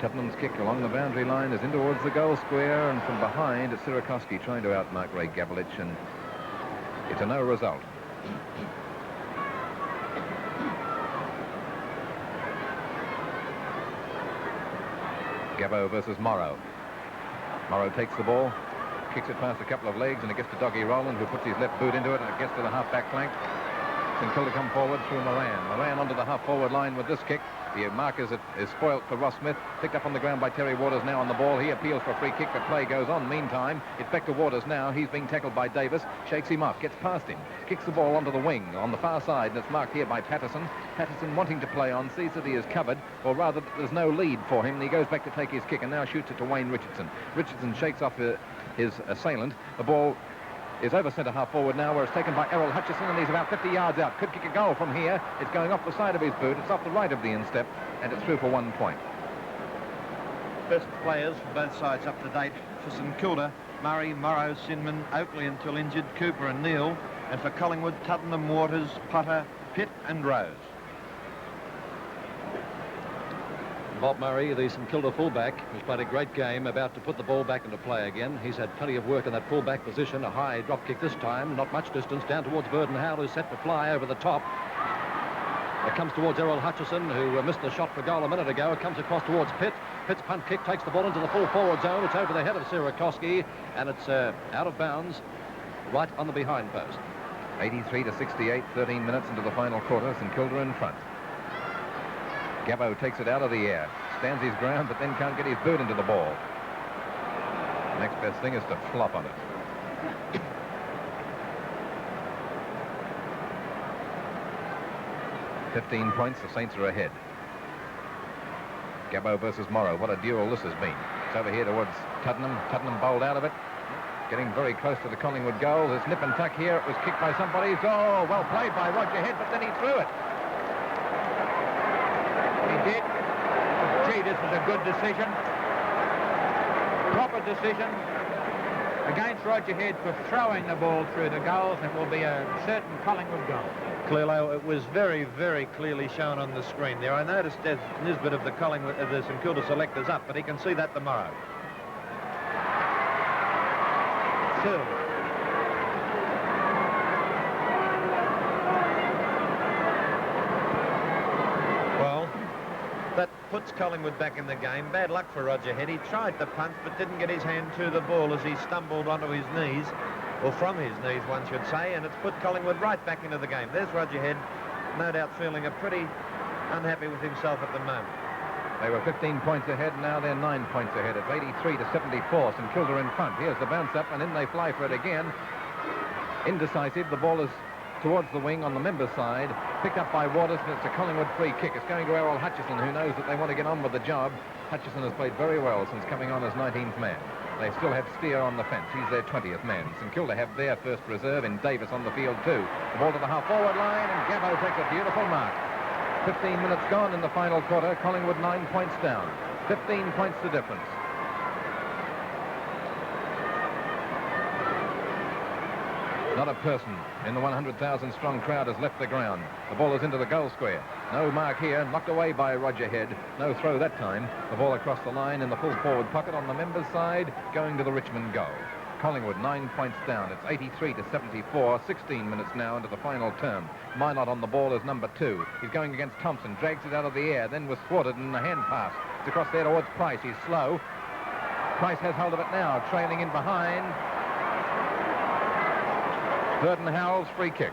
Tuddenham's kick along the boundary line is in towards the goal square, and from behind it's Sierakowski trying to outmark Ray Gabelich, and it's a no result. Gabbo versus Morrow. Morrow takes the ball, kicks it past a couple of legs, and it gets to Doggy Rowland, who puts his left boot into it, and it gets to the half-back flank. St Kilda come forward through Moran. Moran onto the half-forward line with this kick. The mark is spoilt for Ross Smith. Picked up on the ground by Terry Waters now on the ball. He appeals for a free kick, but play goes on. Meantime, it's back to Waters now. He's being tackled by Davis. Shakes him off, gets past him. Kicks the ball onto the wing on the far side, and it's marked here by Patterson. Patterson wanting to play on, sees that he is covered, or rather that there's no lead for him, and he goes back to take his kick and now shoots it to Wayne Richardson. Richardson shakes off his assailant. The ball is over centre half forward now, where it's taken by Errol Hutchison, and he's about 50 yards out. Could kick a goal from here. It's going off the side of his boot. It's off the right of the instep, and it's through for 1 point. Best players for both sides up to date for St Kilda: Murray, Morrow, Sinman, Oakley until injured, Cooper and Neal. And for Collingwood, Tuddenham, Waters, Potter, Pitt and Rose. Bob Murray, the St Kilda fullback, who's played a great game, about to put the ball back into play again. He's had plenty of work in that fullback position. A high drop kick this time, not much distance, down towards Burden Howell, who's set to fly over the top. It comes towards Errol Hutchison, who missed the shot for goal a minute ago. It comes across towards Pitt. Pitt's punt kick takes the ball into the full forward zone. It's over the head of Sierakowski, and it's out of bounds, right on the behind post. 83 to 68, 13 minutes into the final quarter. St Kilda in front. Gabbo takes it out of the air, stands his ground, but then can't get his boot into the ball. The next best thing is to flop on it. "15 points, the Saints are ahead. Gabbo versus Morrow. What a duel this has been. It's over here towards Tuddenham. Tuddenham bowled out of it. Getting very close to the Collingwood goal. There's nip and tuck here. It was kicked by somebody. Oh, well played by Roger Head, but then he threw it. He did. Gee, this was a good decision. Proper decision against Roger Head for throwing the ball through the goals. It will be a certain Collingwood goal. Clearly, it was very, very clearly shown on the screen there. I noticed there's Nisbet of the St Kilda selectors up, but he can see that tomorrow. Two. That puts Collingwood back in the game. Bad luck for Roger Head. He tried to punt, but didn't get his hand to the ball as he stumbled onto his knees, or from his knees, one should say, and it's put Collingwood right back into the game. There's Roger Head, no doubt feeling pretty unhappy with himself at the moment. They were 15 points ahead, now they're 9 points ahead. It's 83 to 74. St Kilda in front. Here's the bounce up, and in they fly for it again. Indecisive. The ball is towards the wing on the member side, picked up by Waters, and it's a Collingwood free kick. It's going to Errol Hutchison, who knows that they want to get on with the job. Hutchison has played very well since coming on as 19th man. They still have Steer on the fence. He's their 20th man. St Kilda have their first reserve in Davis on the field too. The ball to the half-forward line, and Gabbo takes a beautiful mark. 15 minutes gone in the final quarter. Collingwood 9 points down. 15 points the difference. Not a person in the 100,000 strong crowd has left the ground. The ball is into the goal square. No mark here, knocked away by Roger Head. No throw that time. The ball across the line in the full forward pocket on the members' side, going to the Richmond goal. Collingwood 9 points down. It's 83-74. 16 minutes now into the final term. Minot on the ball is number 2. He's going against Thompson, drags it out of the air, then was thwarted in the hand pass. It's across there towards Price. He's slow. Price has hold of it now, trailing in behind. Burton Howell's free kick.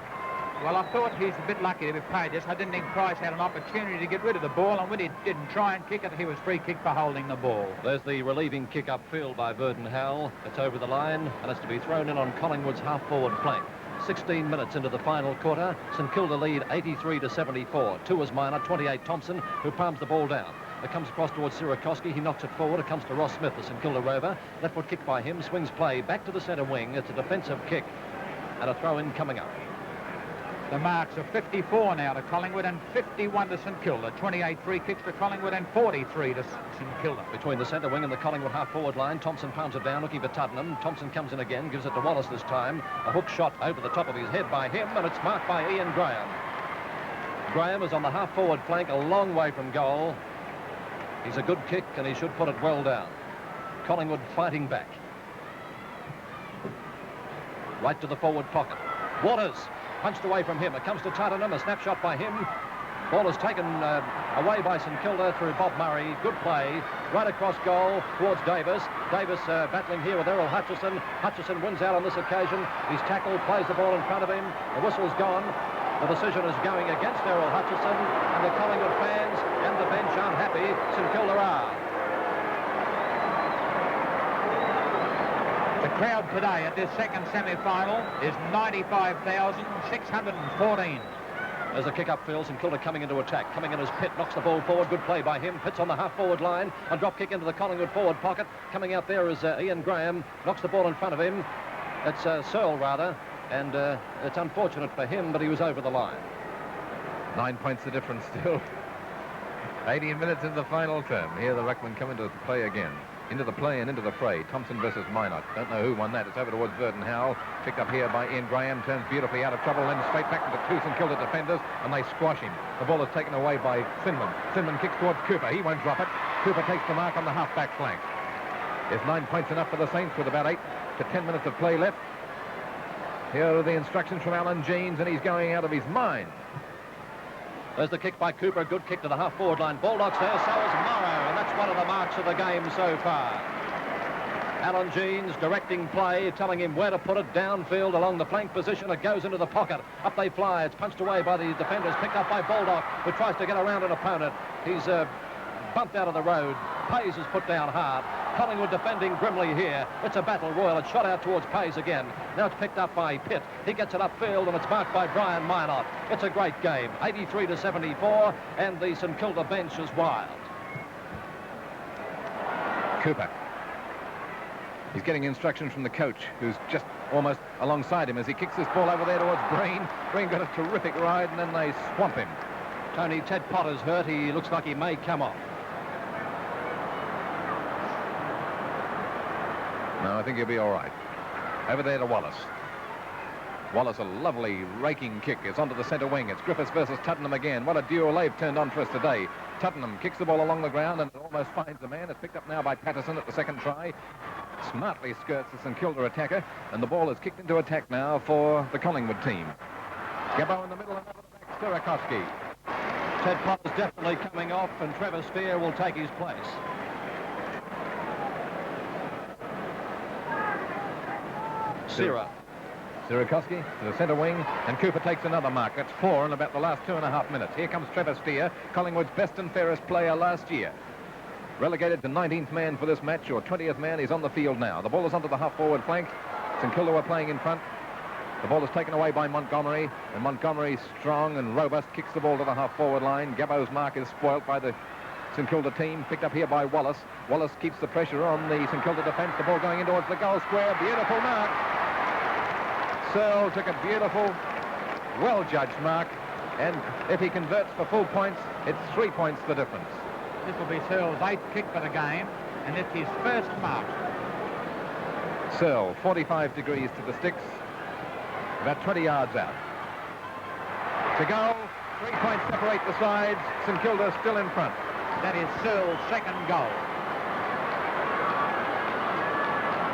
Well, I thought he's a bit lucky to be paid this. I didn't think Price had an opportunity to get rid of the ball, and when he didn't try and kick it, he was free kick for holding the ball. There's the relieving kick upfield by Burton Howell. It's over the line, and it's to be thrown in on Collingwood's half-forward flank. 16 minutes into the final quarter. St Kilda lead 83-74. 2 is Minor, 28 Thompson, who palms the ball down. It comes across towards Sierakowski. He knocks it forward. It comes to Ross Smith, the St Kilda rover. Left foot kick by him. Swings play back to the centre wing. It's a defensive kick. And a throw-in coming up. The marks are 54 now to Collingwood and 51 to St Kilda. 28 free kicks to Collingwood and 43 to St Kilda. Between the centre wing and the Collingwood half-forward line, Thompson pounds it down, looking for Tuddenham. Thompson comes in again, gives it to Wallace this time. A hook shot over the top of his head by him, and it's marked by Ian Graham. Graham is on the half-forward flank, a long way from goal. He's a good kick, and he should put it well down. Collingwood fighting back. Right to the forward pocket. Waters punched away from him. It comes to Tuddenham, a snapshot by him. Ball is taken away by St Kilda through Bob Murray. Good play. Right across goal towards Davis. Davis battling here with Errol Hutchison. Hutchison wins out on this occasion. He's tackled, plays the ball in front of him. The whistle's gone. The decision is going against Errol Hutchison, and the Collingwood fans and the bench aren't happy. St Kilda are. The crowd today at this second semi-final is 95,614. There's a kick upfield. St Kilda coming into attack. Coming in as Pitt knocks the ball forward. Good play by him. Pitt's on the half-forward line. A drop kick into the Collingwood forward pocket. Coming out there is Ian Graham. Knocks the ball in front of him. It's Searle, rather. And it's unfortunate for him, but he was over the line. 9 points the difference still. 18 minutes in the final term. Here the ruckmen come into play again. Into the play and into the fray. Thompson versus Minot. Don't know who won that. It's over towards Burton Howell. Picked up here by Ian Graham. Turns beautifully out of trouble. Then straight back into 2 St Kilda defenders. And they squash him. The ball is taken away by Sinman. Sinman kicks towards Cooper. He won't drop it. Cooper takes the mark on the half-back flank. Is 9 points enough for the Saints with about 8 to 10 minutes of play left? Here are the instructions from Alan Jeans, and he's going out of his mind. There's the kick by Cooper. Good kick to the half-forward line. Bulldogs there. So is Morrow. And that's one of the marks of the game so far. Alan Jeans directing play, telling him where to put it downfield along the flank position. It goes into the pocket. Up they fly. It's punched away by the defenders. Picked up by Baldock, who tries to get around an opponent. He's bumped out of the road. Pays is put down hard. Collingwood defending grimly here. It's a battle royal. It's shot out towards Pays again. Now it's picked up by Pitt. He gets it upfield, and it's marked by Brian Minot. It's a great game. 83-74, and the St Kilda bench is wild. Cooper. He's getting instruction from the coach, who's just almost alongside him as he kicks this ball over there towards Green. Green got a terrific ride, and then they swamp him. Tony, Ted Potter's hurt. He looks like he may come off. No, I think he'll be all right. Over there to Wallace. Wallace, a lovely raking kick. It's onto the centre wing. It's Griffiths versus Tuddenham again. What a duel they've turned on for us today. Tuddenham kicks the ball along the ground and almost finds the man. It's picked up now by Patterson at the second try. Smartly skirts the St Kilda attacker, and the ball is kicked into attack now for the Collingwood team. Gabbo in the middle and over the back, Sierakowski. Ted Potter's definitely coming off, and Trevor Spear will take his place. Sierakowski to the centre wing, and Cooper takes another mark. That's 4 in about the last 2.5 minutes. Here comes Trevor Steer, Collingwood's best and fairest player last year. Relegated to 19th man for this match, or 20th man. He's on the field now. The ball is onto the half-forward flank. St Kilda are playing in front. The ball is taken away by Montgomery, and Montgomery, strong and robust, kicks the ball to the half-forward line. Gabbo's mark is spoilt by the St Kilda team, picked up here by Wallace. Wallace keeps the pressure on the St Kilda defence. The ball going in towards the goal square. Beautiful mark. Searle took a beautiful, well-judged mark. And if he converts for full points, it's 3 points the difference. This will be Searle's 8th kick for the game, and it's his first mark. Searle, 45 degrees to the sticks, about 20 yards out. To go, 3 points separate the sides. St Kilda still in front. That is Searle's second goal.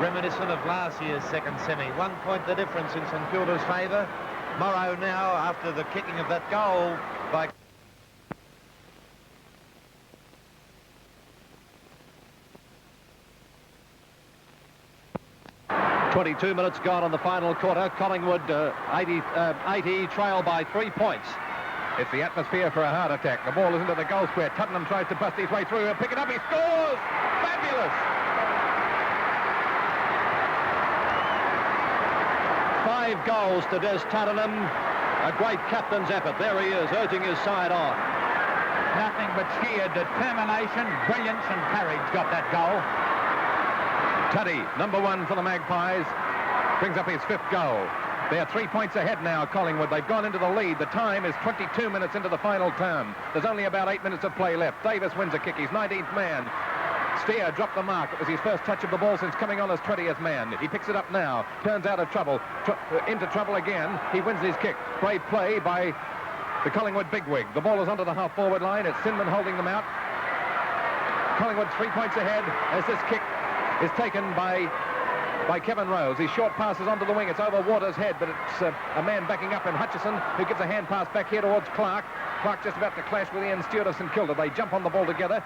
Reminiscent of last year's second semi. 1 point the difference in St Kilda's favour. Morrow now, after the kicking of that goal by... "22 minutes gone on the final quarter. Collingwood 80 trail by 3 points. It's the atmosphere for a heart attack. The ball is into the goal square. Tottenham tries to bust his way through. He'll pick it up. He scores! Fabulous! 5 goals to Des Tottenham. A great captain's effort. There he is, urging his side on. Nothing but sheer determination, brilliance and courage got that goal. Tuddy, number 1 for the Magpies, brings up his 5th goal. They're 3 points ahead now, Collingwood. They've gone into the lead. The time is 22 minutes into the final term. There's only about 8 minutes of play left. Davis wins a kick. He's 19th man. Steer dropped the mark. It was his first touch of the ball since coming on as 20th man. He picks it up now. Turns out of trouble. Into trouble again. He wins his kick. Brave play by the Collingwood bigwig. The ball is onto the half-forward line. It's Sinman holding them out. Collingwood 3 points ahead as this kick is taken by Kevin Rose. His short pass is onto the wing. It's over Waters' head, but it's a man backing up in Hutchison, who gives a hand pass back here towards Clark. Clark just about to clash with Ian Stewart of St Kilda. They jump on the ball together.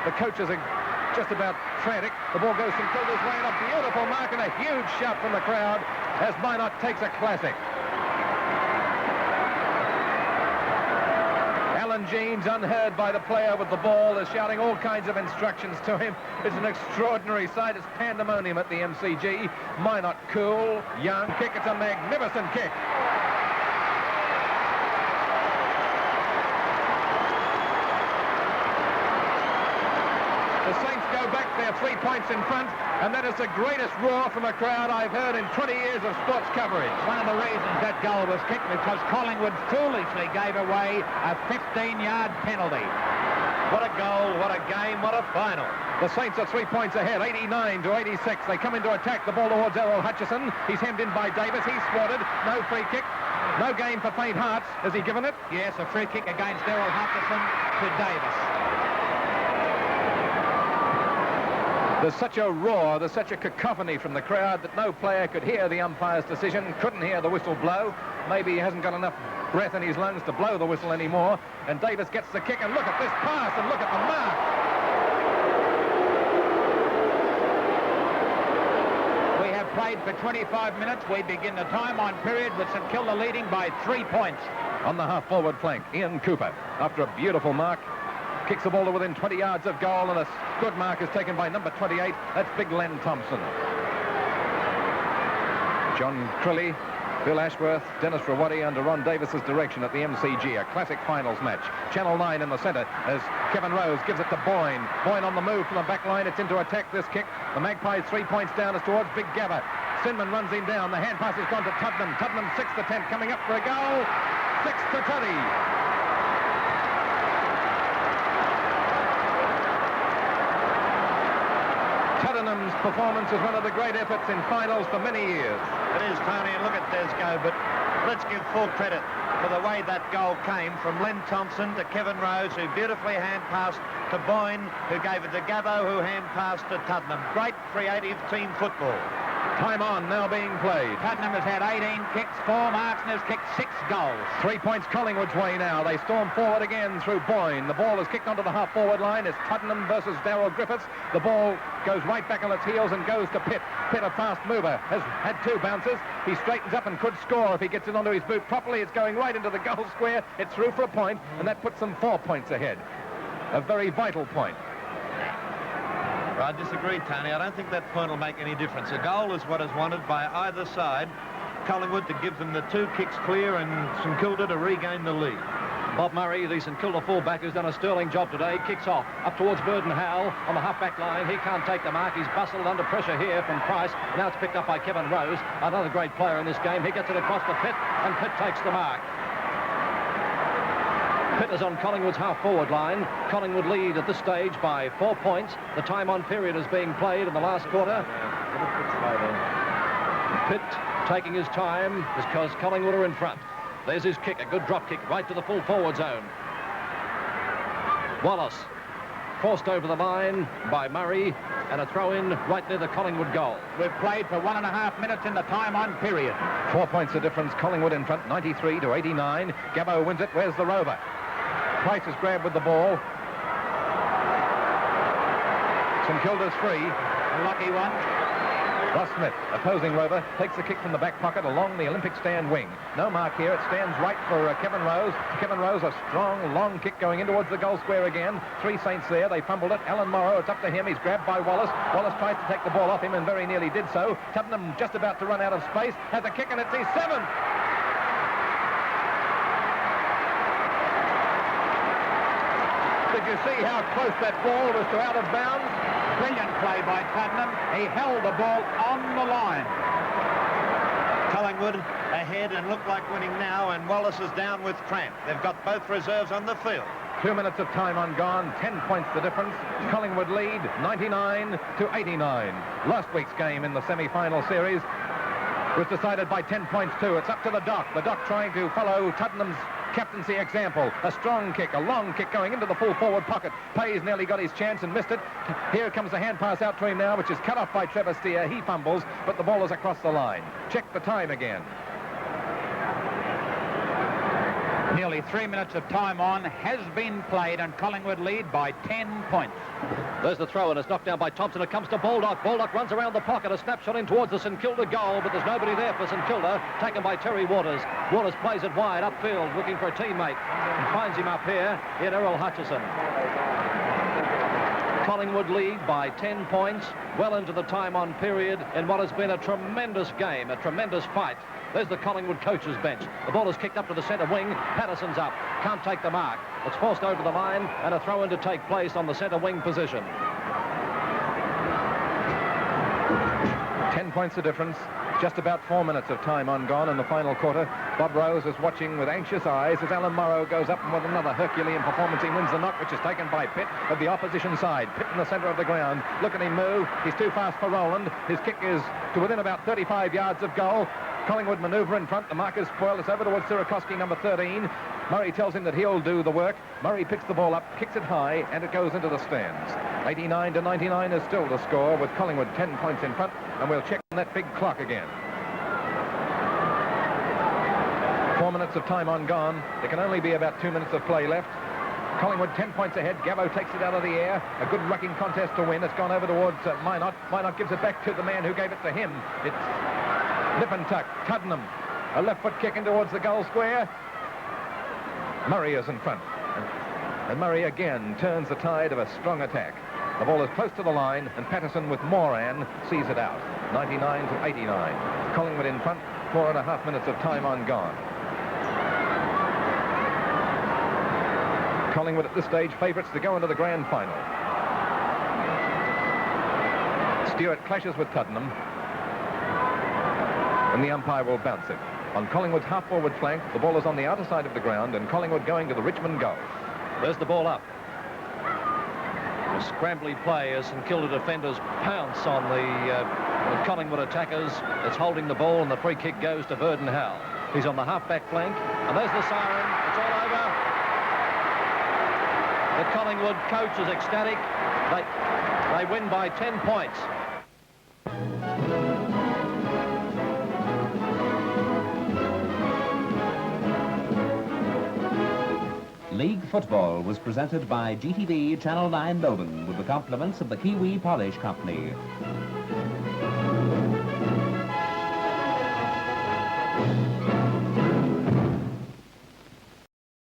The coaches are just about frantic. The ball goes St Kilda's way, and a beautiful mark and a huge shout from the crowd as Minot takes a classic. Alan Jeans, unheard by the player with the ball, is shouting all kinds of instructions to him. It's an extraordinary sight. It's pandemonium at the MCG. Minot cool, young kick. It's a magnificent kick. The Saints go back. They're 3 points in front, and that is the greatest roar from a crowd I've heard in 20 years of sports coverage. One of the reasons that goal was kicked because Collingwood foolishly gave away a 15-yard penalty. What a goal, what a game, what a final. The Saints are 3 points ahead, 89 to 86. They come into attack. The ball towards Errol Hutchison. He's hemmed in by Davis. He's swatted. No free kick. No game for faint hearts. Has he given it? Yes, a free kick against Errol Hutchison to Davis. There's such a roar, there's such a cacophony from the crowd that no player could hear the umpire's decision, couldn't hear the whistle blow. Maybe he hasn't got enough breath in his lungs to blow the whistle anymore. And Davis gets the kick, and look at this pass, and look at the mark. We have played for 25 minutes. We begin the time-on period with St Kilda leading by 3 points. On the half-forward flank, Ian Cooper, after a beautiful mark, kicks the ball to within 20 yards of goal, and a good mark is taken by number 28. That's Big Len Thompson. John Crilly, Bill Ashworth, Dennis Rawati under Ron Davis's direction at the MCG, a classic finals match. Channel 9 in the centre as Kevin Rose gives it to Boyne. Boyne on the move from the back line. It's into attack, this kick. The Magpies 3 points down as towards Big Gabba. Sinman runs him down. The hand pass has gone to Tottenham. Tottenham's 6th attempt coming up for a goal. 6 to Tuddy. Tottenham's performance is one of the great efforts in finals for many years. It is, Tony, and look at Des go, but let's give full credit for the way that goal came from Len Thompson to Kevin Rose, who beautifully hand-passed to Boyne, who gave it to Gabbo, who hand-passed to Tottenham. Great creative team football. Time on now being played. Tottenham has had 18 kicks, 4 marks, and has kicked 6 goals. 3 points Collingwood's way now. They storm forward again through Boyne. The ball is kicked onto the half-forward line. It's Tottenham versus Darryl Griffiths. The ball goes right back on its heels and goes to Pitt. Pitt, a fast mover, has had 2 bounces. He straightens up and could score if he gets it onto his boot properly. It's going right into the goal square. It's through for a point, and that puts them 4 points ahead. A very vital point. I disagree, Tony. I don't think that point will make any difference. A goal is what is wanted by either side. Collingwood to give them the 2 kicks clear and St Kilda to regain the lead. Bob Murray, the St Kilda fullback, who's done a sterling job today, kicks off up towards Burden Howell on the half-back line. He can't take the mark. He's bustled under pressure here from Price. Now it's picked up by Kevin Rose, another great player in this game. He gets it across to Pitt, and Pitt takes the mark. Pitt is on Collingwood's half-forward line. Collingwood lead at this stage by 4 points. The time-on period is being played in the last quarter. Pitt taking his time because Collingwood are in front. There's his kick, a good drop kick right to the full forward zone. Wallace forced over the line by Murray, and a throw-in right near the Collingwood goal. We've played for 1.5 minutes in the time-on period. 4 points of difference. Collingwood in front, 93-89. Gabbo wins it. Where's the rover? Price is grabbed with the ball. St Kilda's free. A lucky one. Ross Smith, opposing rover, takes the kick from the back pocket along the Olympic stand wing. No mark here. It stands right for Kevin Rose. Kevin Rose, a strong, long kick going in towards the goal square again. 3 Saints there. They fumbled it. Alan Morrow, it's up to him. He's grabbed by Wallace. Wallace tries to take the ball off him and very nearly did so. Tottenham just about to run out of space. Has a kick and it's his 7th. Did you see how close that ball was to out of bounds? Brilliant play by Tottenham. He held the ball on the line. Collingwood ahead and look like winning now, and Wallace is down with cramp. They've got both reserves on the field. 2 minutes of time on gone, 10 points the difference. Collingwood lead 99-89. Last week's game in the semi-final series was decided by 10 points too. It's up to the Doc. The Doc trying to follow Tottenham's captaincy example. A strong kick, a long kick going into the full forward pocket. Pays nearly got his chance and missed it. Here comes the hand pass out to him now, which is cut off by Trevor Steer. He fumbles, but the ball is across the line. Check the time again. Nearly 3 minutes of time on has been played, and Collingwood lead by 10 points. There's the throw, and it's knocked down by Thompson. It comes to Baldock. Baldock runs around the pocket. A snapshot in towards the St Kilda goal, but there's nobody there for St Kilda. Taken by Terry Waters. Waters plays it wide upfield, looking for a teammate, and finds him up here in Errol Hutchison. Collingwood lead by 10 points, well into the time-on period in what has been a tremendous game, a tremendous fight. There's the Collingwood coach's bench. The ball is kicked up to the centre wing. Patterson's up. Can't take the mark. It's forced over the line, and a throw-in to take place on the centre wing position. 10 points of difference. Just about 4 minutes of time on gone in the final quarter. Bob Rose is watching with anxious eyes as Alan Morrow goes up and with another Herculean performance. He wins the knock, which is taken by Pitt of the opposition side. Pitt in the centre of the ground. Look at him move. He's too fast for Rowland. His kick is to within about 35 yards of goal. Collingwood manoeuvre in front. The mark is spoiled. It's over towards Sirakoski, number 13. Murray tells him that he'll do the work. Murray picks the ball up, kicks it high, and it goes into the stands. 89-99 is still the score, with Collingwood 10 points in front, and we'll check on that big clock again. 4 minutes of time on gone. There can only be about 2 minutes of play left. Collingwood 10 points ahead. Gabbo takes it out of the air. A good rucking contest to win. It's gone over towards Minot. Minot gives it back to the man who gave it to him. It's nip and tuck. Tottenham. A left foot kick in towards the goal square. Murray is in front. And Murray again turns the tide of a strong attack. The ball is close to the line, and Patterson with Moran sees it out. 99-89. Collingwood in front. 4.5 minutes of time on gone. Collingwood at this stage favourites to go into the grand final. Stewart clashes with Tottenham, and the umpire will bounce it. On Collingwood's half-forward flank, the ball is on the outer side of the ground, and Collingwood going to the Richmond goal. There's the ball up. A scrambly play as St Kilda defenders pounce on the Collingwood attackers. It's holding the ball, and the free kick goes to Burden Howell. He's on the half-back flank, and there's the siren. It's all over. The Collingwood coach is ecstatic. They win by 10 points. League football was presented by GTV Channel 9 Melbourne with the compliments of the Kiwi Polish Company.